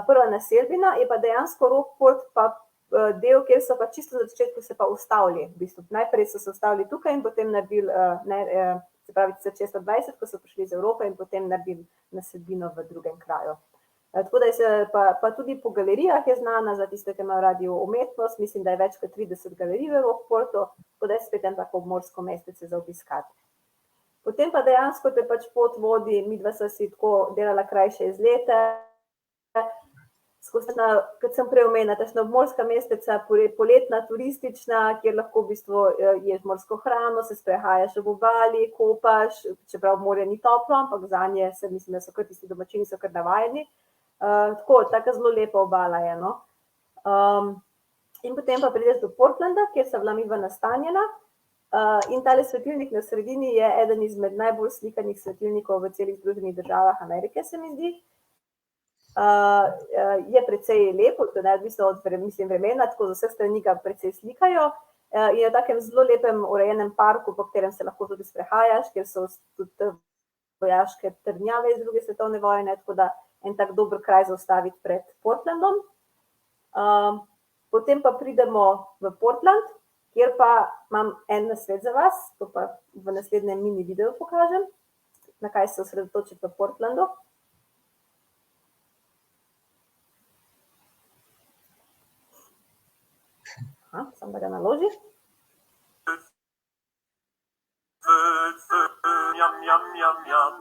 prva naselbina, je pa dejansko Rockport pa del, kjer so pa čisto na začetku se pa ustavili. V bistvu najprej so se ustavili tukaj in potem naredili, se pravi 1620, ko so prišli iz Evrope in potem naredili naselbino v drugem kraju. Tako da pa tudi po galerijah je znana, za tiste, ki imajo radi umetnost, mislim, da je več kot 30 galerij v Rockportu, tako da je spet en tako obmorsko mestece za obiskati. Potem pa dejansko te pač pot vodi, midva sva si tako delala krajše izlete, kot sem prej omenila, takšna obmorska mesteca, poletna, turistična, kjer lahko v bistvu ješ morsko hrano, se sprehajaš ob obali, kopaš, čeprav morje ni toplo, ampak zanje se mislim, da so kar tisti domačini so kar navajeni. Tako, taka zelo lepa obala je, no. In potem pa prideš do Portlanda, kjer sta bila midva nastanjena in tale svetilnik na sredini je eden izmed najbolj slikanih svetilnikov v celih Združenih državah Amerike, se mi zdi. Je precej lepo, to je neodvisno od vremena, tako z vseh strani ga precej slikajo. Je v takem zelo lepem urejenem parku, po katerem se lahko tudi sprehajaš, kjer so tudi vojaške trdnjave iz druge svetovne vojne, tako da en tak dober kraj zaustaviti pred Portlandom. Potem pa pridemo v Portland, kjer pa imam en nasvet za vas, to pa v naslednjem mini videu pokažem, na kaj se osredotočiti v Portlandu. Sam da ga naloži. Yum, yum, yum, yum.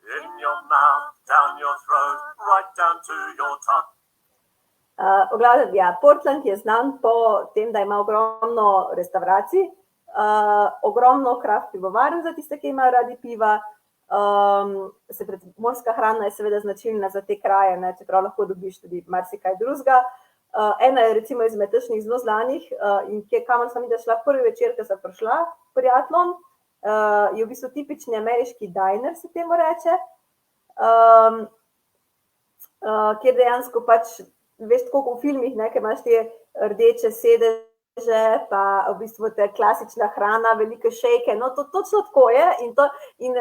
In your mouth, down your throat, right down to your tongue. V glavnem, ja, Portland je znan po tem, da ima ogromno restavracij, ogromno craft pivovarn za tiste, ki imajo radi piva, Morska hrana je seveda značilna za te kraje, ne, čeprav lahko dobiš tudi marsikaj drugega. Ena je recimo izmed takšnih zelo znanih, in kamor sem videla šla prvi večer, ko sem prišla prijateljem, je v bistvu tipični ameriški diner, se temu reče, kjer dejansko pač, veš, tako v filmih, ne, ker imaš te rdeče sedeže, pa v bistvu te klasična hrana, velike šejke, no, to točno tako je in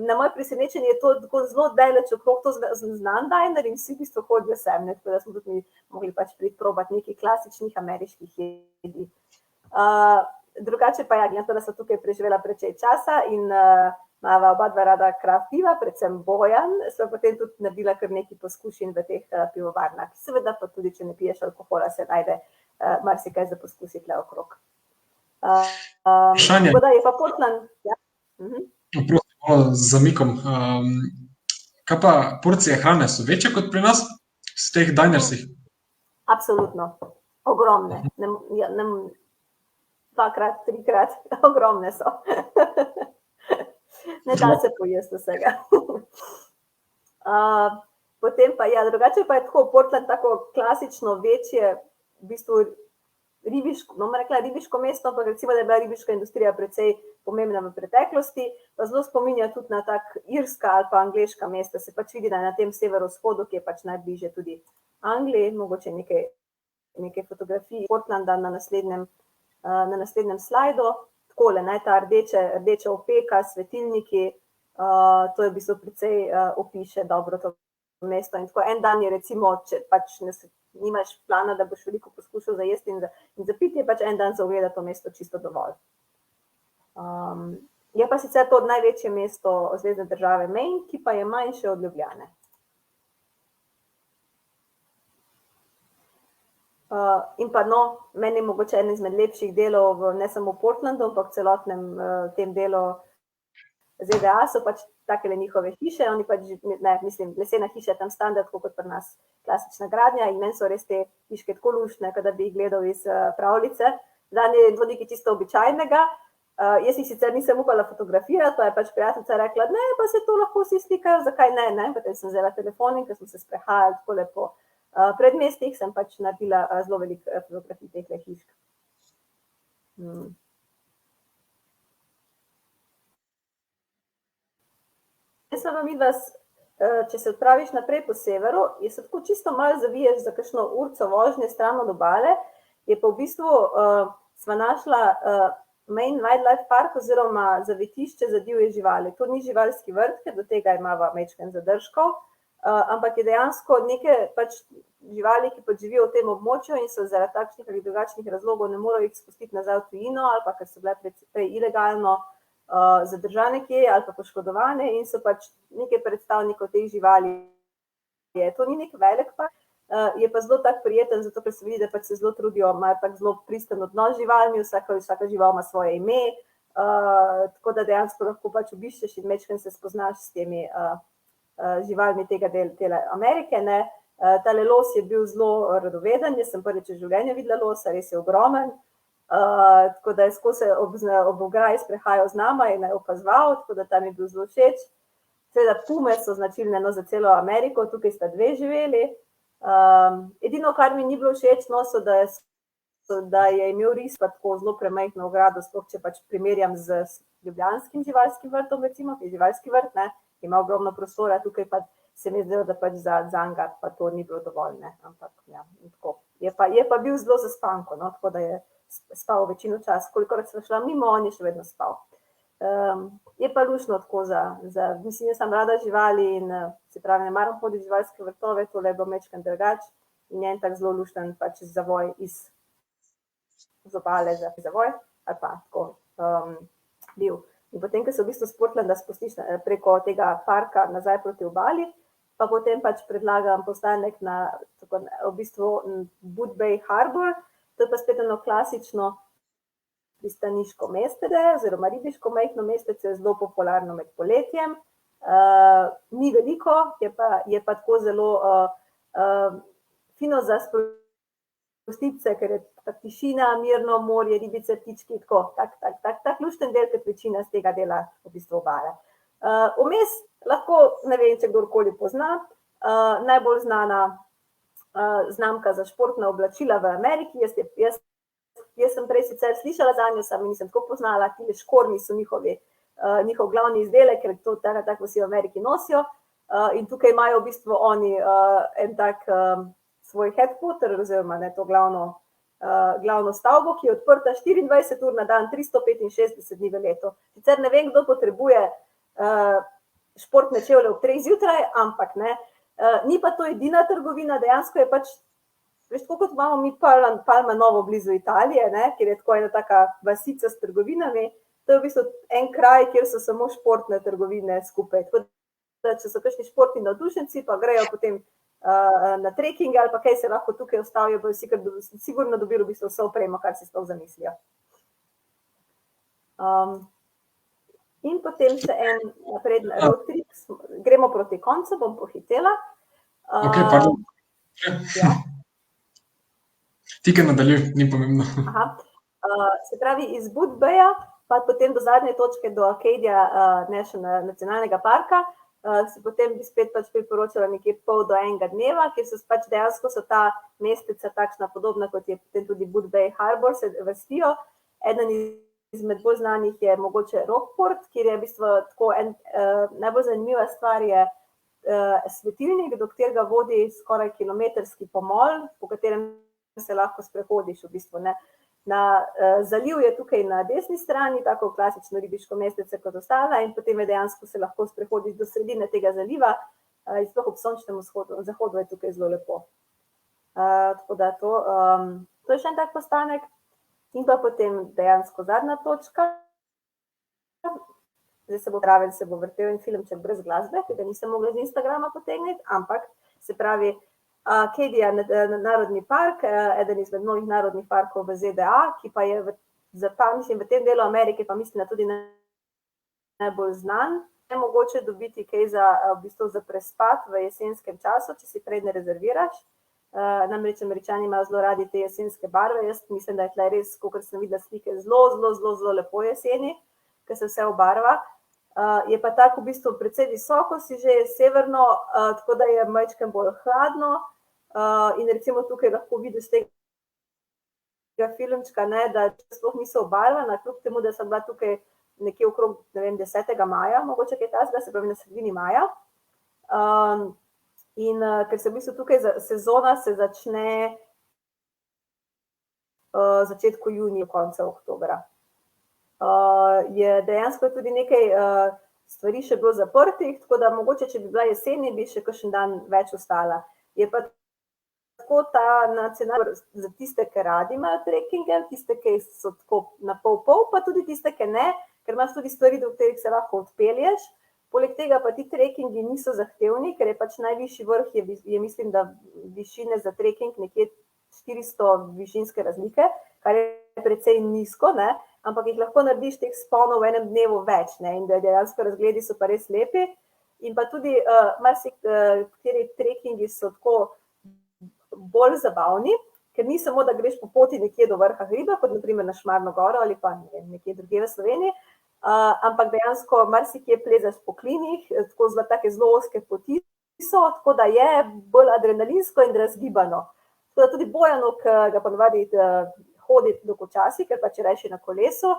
na moje presenečenje je to tako zelo daleč okrog, to znan diner in vsi v bistvu hodijo sem, ne, tako da smo tudi mi mogli pač priti probati nekaj klasičnih ameriških jedi. Drugače pa ja, glede, da sem tukaj preživela precej časa in imava oba dva rada kraft piva, predvsem Bojan, sva potem tudi naredila kar nekaj poskušin v teh pivovarnah. Seveda pa tudi, če ne piješ alkohola, se najde marsikaj za poskusiti le okrog. Vprašanje. Tako da je pa Portland, ja. Prosim, malo z zamikom. Kaj pa porcije hrane so večje kot pri nas v teh dinersih? Absolutno, ogromne. Dvakrat, trikrat, ogromne so. Ne da se pojesti vsega. Potem pa, ja, drugače pa je tako Portland tako klasično večje, v bistvu ribiško, no, rekla ribiško mesto, ampak recimo, da je bila ribiška industrija precej pomembna v preteklosti, pa zelo spominja tudi na tak irska ali pa angleška mesta, se pač vidi, da je na tem severovzhodu, ki je pač najbližje tudi Angliji, mogoče nekaj fotografij Portlanda na naslednjem slajdu. Takole, ne, ta rdeča opeka, svetilniki, to je v bistvu precej opiše dobro to mesto. In tako en dan je recimo, če pač nimaš plana, da boš veliko poskušal zajesti in zapiti, je pač en dan za ogledati to mesto čisto dovolj. Je pa sicer to največje mesto zvezne države Maine, ki pa je manjše od Ljubljane. In pa no, meni je mogoče eden izmed lepših delov ne samo v Portlandu, ampak celotnem tem delu ZDA so pač takele njihove hiše, oni pač, ne, mislim, lesena hiša je tam standard, kot pri nas klasična gradnja in meni so res te hiške tako luštne, kot da bi jih gledal iz pravljice. Dan je to nekaj čisto običajnega, jaz jih sicer nisem upala fotografirati, pa je pač prijateljica rekla, ne, pa se to lahko vsi slikajo, zakaj ne, ne, potem sem vzela telefon in ko smo se sprehajali tako lepo predmestih, sem pač naredila zelo veliko fotografij teh hišk. Jaz vam vidva, če se odpraviš naprej po severu, je se tako čisto malo zaviješ za kakšno urco vožnje stran od obale, je pa v bistvu sva našla Maine Wildlife Park oziroma zavetišče za divje živali. To ni živalski vrt, ker do tega imava majčken zadržkov, ampak je dejansko neke pač živali, ki pač živijo v tem območju in so zaradi takšnih ali drugačnih razlogov ne morejo jih spustiti nazaj v tujino ali pa ker so bile prej ilegalno zadržane kje ali pa poškodovane in so pač nekaj predstavnikov teh živali. To ni nek velik park, je pa zelo tak prijeten, zato ker se vidi, da pač se zelo trudijo, imajo tak zelo pristen odnos z živalmi, vsaka žival ima svoje ime, tako da dejansko lahko pač obiščeš in majčkeno se spoznaš s temi živalmi tega dela Amerike, ne. Tale los je bil zelo radoveden, jaz sem prvič v življenju videla losa, res je ogromen, tako da je skozi ob ograji sprehajal z nama in je opazoval, tako da tam je bil zelo všeč. Seveda pume so značilne za celo Ameriko, tukaj sta dve živeli. Edino, kar mi ni bilo všeč, so, da je imel ris pa tako zelo premajhno ogrado, sploh če pač primerjam z ljubljanskim živalskim vrtom, recimo, ki je živalski vrt, ne, ima ogromno prostora, tukaj pa se mi je zdelo, da pač za Zanga pa to ni bilo dovolj, ne, ampak ja, tako. Je pa bil zelo zaspanko, no, tako da je spal večino časa, kolikor sem šla mimo, on je še vedno spal. Je pa luštno tako mislim, jaz sem rada živali in se pravi, ne maram hoditi v živalske vrtove, tole je bilo majčkeno drugač in je en tak zelo lušten pač zavoj iz obale za zavoj, ali pa tako bil. In potem, ko se v bistvu s Portlanda spustiš preko tega parka nazaj proti obali, pa potem pač predlagam postanek na v bistvu Booth Bay Harbor, to je pa spet eno klasično pristaniško mestece, oziroma ribiško majhno mestece, zelo popularno med poletjem. Ni veliko, je pa tako zelo fino za spustiti se, ker je tišina, mirno morje, ribice, ptički, tako, tak lušten del, kot večina z tega dela v bistvu obale. Vmes lahko, ne vem, če kdorkoli pozna, najbolj znana znamka za športna oblačila v Ameriki. Jaz sem prej sicer slišala za njo, sam nisem tako poznala, ti škornji so njihov glavni izdelek, ker to tako vsi v Ameriki nosijo. In tukaj imajo v bistvu oni en tak svoj headquarter, oziroma to glavno stavbo, ki je odprta 24 ur na dan, 365 dni v letu. Sicer ne vem, kdo potrebuje športne čevlje ob 3 zjutraj, ampak ne. Ni pa to edina trgovina, dejansko je pač, veš, tako kot imamo mi Palma Novo blizu Italije, ne, kjer je tako ena taka vasica s trgovinami, to je v bistvu en kraj, kjer so samo športne trgovine skupaj. Tako da, če so kakšni športni navdušenci, pa grejo potem na trekking ali pa kaj se lahko tukaj ostavijo, bojo sigurno dobili v bistvu vse opremo, kar si sploh zamislijo. In potem še en napredni road trip, gremo proti koncu, bom pohitela. Ok, pardon. Ja. Ti, ki nadaljuj, ni pomembno. Se pravi, iz Booth Baya, pa potem do zadnje točke, do Acadia nacionalnega parka, si potem bi spet pač priporočala nekje pol do enega dneva, ker so pač dejansko so ta mesteca takšna podobna, kot je potem tudi Booth Bay Harbor, se vrstijo. Eden izmed bolj znanih je mogoče Rockport, kjer je v bistvu tako najbolj zanimiva stvar je svetilnik, do katerega vodi skoraj kilometrski pomol, po katerem se lahko sprehodiš v bistvu, ne. Zaliv je tukaj na desni strani, tako klasično ribiško mestece kot ostala, in potem je dejansko se lahko sprehodiš do sredine tega zaliva, in sploh ob sončnem zahodu je tukaj zelo lepo. Tako da to je še en tak postanek. In pa potem dejansko zadnja točka. Zdaj se bo vrtel en filmček brez glasbe, ki ga nisem mogla z Instagrama potegniti, ampak se pravi, Acadia narodni park, eden izmed novih narodnih parkov v ZDA, ki pa je v tem delu Amerike pa mislim, da tudi najbolj znan. Je mogoče dobiti kaj za prespat v jesenskem času, če si prej ne rezerviraš. Namreč Američani imajo zelo radi te jesenske barve, jaz mislim, da je tle res, kakor sem videla slike, zelo lepo jeseni, ker se vse obarva. Je pa tako v bistvu precej visoko, si že severno, tako da je majčkeno bolj hladno, in recimo tukaj lahko vidiš tega filmčka, ne, da sploh niso obarvana, kljub temu, da sem bila tukaj nekje okrog, ne vem, 10. maja, mogoče kaj tasga, se pravi na sredini maja. In ker se v bistvu tukaj sezona se začne začetku junija, konca oktobra. Je dejansko tudi nekaj stvari še bilo zaprtih, tako da mogoče, če bi bila jeseni, bi še kakšen dan več ostala. Je pa tako ta nacionalna za tiste, ki radi imajo trekkinge, tiste, ki so tako na pol, pa tudi tiste, ki ne, ker imaš tudi stvari, do katerih se lahko odpelješ. Poleg tega pa ti trekkingi niso zahtevni, ker je pač najvišji vrh, je mislim, da višine za trekking nekje 400 višinske razlike, kar je precej nizko, ne, ampak jih lahko narediš teh sponov v enem dnevu več, ne, in da dejansko razgledi so pa res lepi. In pa tudi marsikateri trekkingi so tako bolj zabavni, ker ni samo, da greš po poti nekje do vrha hriba, kot naprimer na Šmarno goro ali pa nekje drugje v Sloveniji, ampak dejansko marsikje plezaš po klinih, tako take zelo ozke poti so, tako da je bolj adrenalinsko in razgibano. Tako da tudi Bojanu, ki ga ponavadi hodi dolgočasi, ker pač je rajši na kolesu,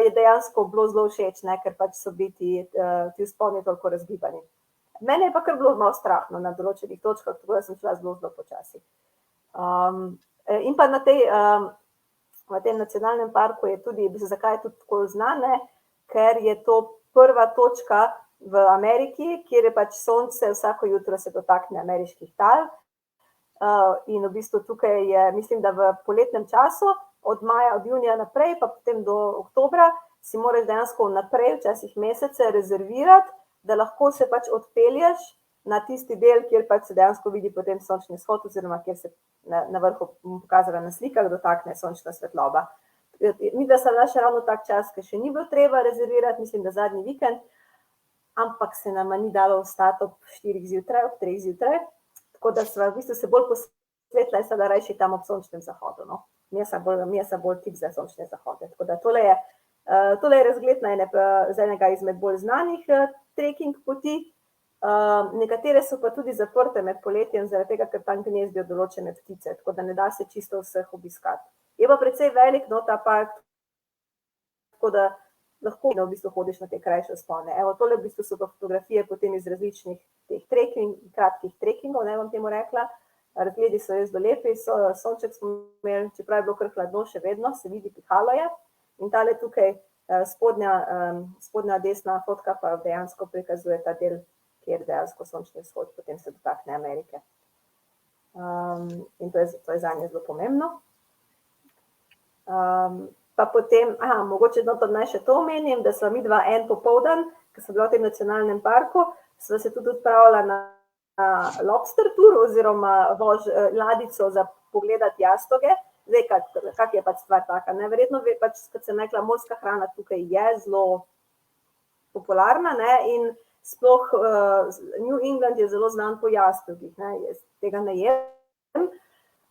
je dejansko bilo zelo všeč, ne, ker pač so biti ti vzponi toliko razgibani. Mene je pa kar bilo malo strahno na določenih točkah, tako da sem šla zelo počasi. In pa v tem nacionalnem parku je tudi, zakaj je tudi tako znane, ker je to prva točka v Ameriki, kjer je pač sonce vsako jutro se dotakne ameriških tal. In v bistvu tukaj je, mislim, da v poletnem času, od junija naprej, pa potem do oktobra, si moraš dejansko vnaprej, včasih mesece, rezervirati, da lahko se pač odpelješ na tisti del, kjer pač se dejansko vidi potem sončni vzhod, oziroma kjer se na vrhu pokazala na slikah dotakne sončna svetloba. Mi da sem našla ravno tak čas, ker še ni bilo treba rezervirati, mislim, da zadnji vikend, ampak se nama ni dalo ostati ob 4 zjutraj, ob 3 zjutraj, tako da sva v bistvu se bolj posvetila in sada rajši tam ob sončnem zahodu, no. Mi je bolj tip za sončne zahode, tako da tole je razgled z enega izmed bolj znanih trekking poti, nekatere so pa tudi zaprte med poletjem, zaradi tega, ker tam gnezdijo določene ptice, tako da ne da se čisto vseh obiskati. Je pa precej velik, no, ta park, tako da lahko v bistvu hodiš na te krajše vzpone. Evo, tole v bistvu so pa fotografije potem iz različnih teh kratkih trekkingov, ne bom temu rekla. Razgledi so res dolepi, sonček smo imeli, čeprav je bilo kar hladno, še vedno se vidi, pihalo je. In tale tukaj spodnja desna fotka pa dejansko prikazuje ta del, kjer dejansko sončni vzhod potem se dotakne Amerike. In to je zanje zelo pomembno. Pa potem, mogoče naj še to omenim, da sva midva en popoldan, ko sem bila v tem nacionalnem parku, sva se tudi odpravila na lobster tour oziroma ladico za pogledati jastoge. Zdaj, kak je pač stvar taka, ne? Verjetno, pač, kot sem rekla, morska hrana tukaj je zelo popularna, ne? In sploh New England je zelo znan po jastogih, ne? Jaz tega ne jem.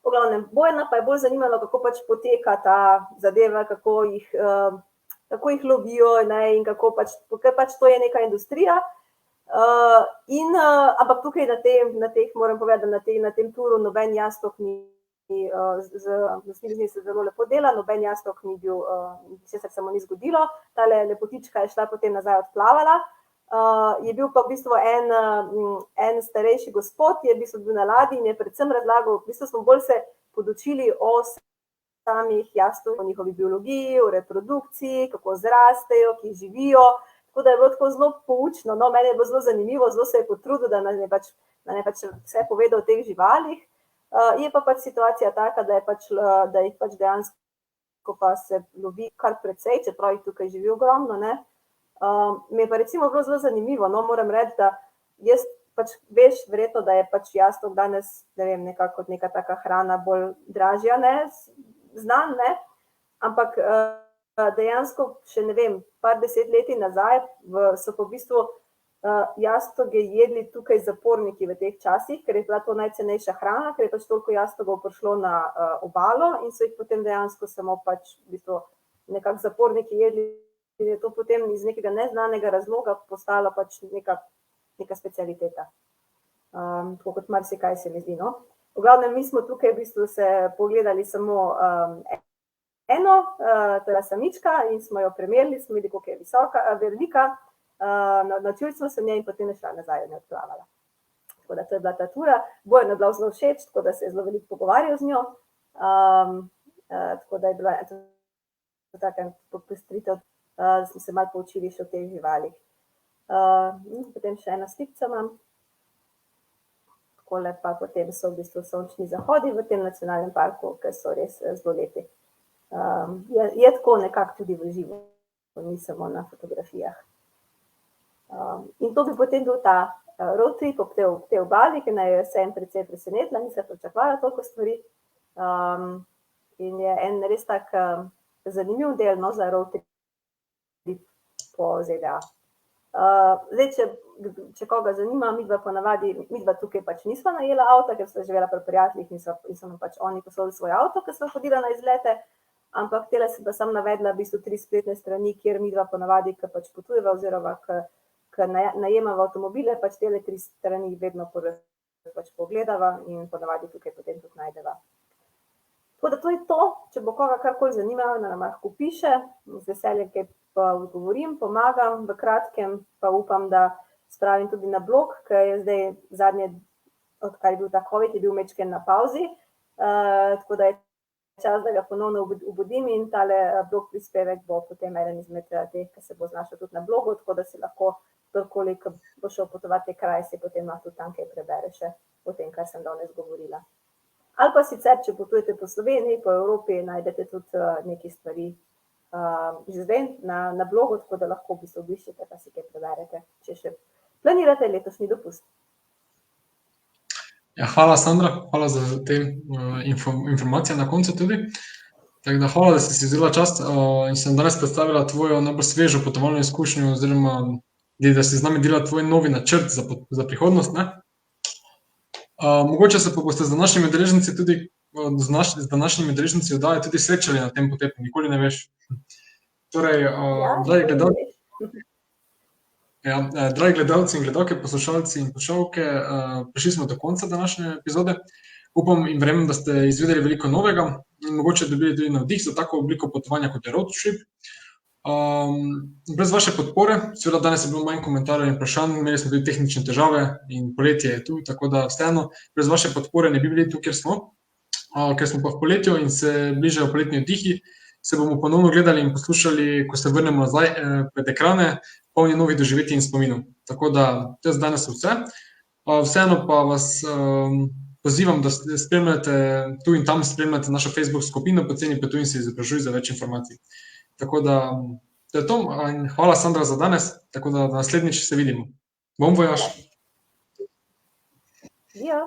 V glavnem, Bojana pa je bolj zanimalo, kako pač poteka ta zadeva, kako jih lovijo, ne? In kako pač to je neka industrija. Ampak tukaj na teh, moram povedati, na tem turu noben jastog ni, z se zelo lepo dela, noben jastog ni bil, česar se mu ni zgodilo, tale lepotička je šla potem nazaj odplavala, je bil pa v bistvu en starejši gospod, je v bistvu bil na ladji in je predvsem razlagal, v bistvu smo bolj se podučili o samih jastogih, o njihovi biologiji, o reprodukciji, kako zrastejo, ki živijo. Tako da je bilo tako zelo poučno, no, meni je bilo zelo zanimivo, zelo se je potrudil, da nam je pač vse povedal o teh živalih. Je pa pač situacija taka, da jih pač dejansko pa se lovi kar precej, čeprav jih tukaj živi ogromno, ne. Mi je pa recimo bilo zelo zanimivo, no, moram reči, da jaz pač veš verjetno, da je pač jastog danes, ne vem, nekako neka taka hrana bolj dražja, ne, znan, ne, ampak dejansko še, ne vem, par desetletij nazaj so pa v bistvu jastoge jedli tukaj zaporniki v teh časih, ker je bila to najcenejša hrana, ker je pač toliko jastogov prišlo na obalo in so jih potem dejansko samo pač v bistvu nekako zaporniki jedli in je to potem iz nekega neznanega razloga postalo pač neka specialiteta. Tako kot marsikaj se mi zdi, no. V glavnem, mi smo tukaj v bistvu se pogledali samo eno, to je samička in smo jo premerili, smo videli, koliko je velika, naučili smo se njej in potem je šla nazaj in je odplavala. Tako da to je bila ta tura, Bojana je bila zelo všeč, tako da se je zelo veliko pogovarjal z njo, tako da je bila taka popestritev, da smo se malo poučili še o teh živalih. Potem še eno slikco imam, takole pa potem so v bistvu sončni zahodi v tem nacionalnem parku, ker so res zelo lepi. Je tako nekako tudi v živo, ni samo na fotografijah. In to bi potem bil ta road trip ob tej obali, ki naj je vsem precej presenetila, nisem pričakovala toliko stvari. In je en res tak zanimiv del, no, za road trip po ZDA. Zdaj, če koga zanima, midva tukaj pač nisva najela avta, ker sva živela pri prijateljih in so nam pač oni posodili svoj avto, ker sva hodila na izlete, ampak tele sem pa sam navedla v bistvu 3 spletne strani, kjer midva ponavadi, ker pač potujeva oziroma ker najemava avtomobile, pač tele 3 strani vedno pač pogledava in ponavadi tukaj potem tudi najdeva. Tako da to je to, če bo koga karkoli zanimalo, nam lahko piše, z veseljem kaj pa odgovorim, pomagam, v kratkem pa upam, da spravim tudi na blog, ker je zdaj zadnje, odkar je bil ta COVID, je bil majčken na pauzi, tako da je čas, da ga ponovno obudim in tale blog prispevek bo potem eden izmed teh, ki se bo znašel tudi na blogu, tako da si lahko kdorkoli, ko bo šel potovati te kraje, si potem lahko tudi tam kaj prebere še o tem, kar sem danes govorila. Ali pa sicer, če potujete po Sloveniji, po Evropi, najdete tudi nekaj stvari že zdaj na blogu, tako da lahko v bistvu obiščete, pa si kaj preberete, če še planirate letošnji dopust. Ja, hvala, Sandra, hvala za te informacije na koncu tudi. Tako da hvala, da si vzela čas in sem danes predstavila tvojo najbolj svežo potovalno izkušnjo oziroma da si z nami delala tvoj novi načrt za prihodnost, ne? Mogoče se pa boste z današnjimi udeleženci tudi z današnjimi udeleženci oddaje tudi srečali na tem potepu, nikoli ne veš. Torej, dragi gledalci, Ja, dragi gledalci in gledalke, poslušalci in poslušalke, prišli smo do konca današnje epizode. Upam in verjamem, da ste izvedeli veliko novega in mogoče dobili tudi navdih za tako obliko potovanja, kot je road trip. Brez vaše podpore, seveda danes je bilo manj komentarjev in vprašanj, imeli smo tudi tehnične težave in poletje je tu, tako da vseeno brez vaše podpore ne bi bili tu, kjer smo. Ker smo pa v poletju in se bližajo poletni oddihi, se bomo ponovno gledali in poslušali, ko se vrnemo nazaj pred ekrane, polni novih doživetij in spominov. Tako da to je za danes vse. Vseeno pa vas pozivam, da spremljate tu in tam spremljate našo Facebook skupino Poceni potuj in se izobražuj za več informacij. Tako da to je to. In hvala, Sandra, za danes. Tako da naslednjič se vidimo. Bon voyage. Ja.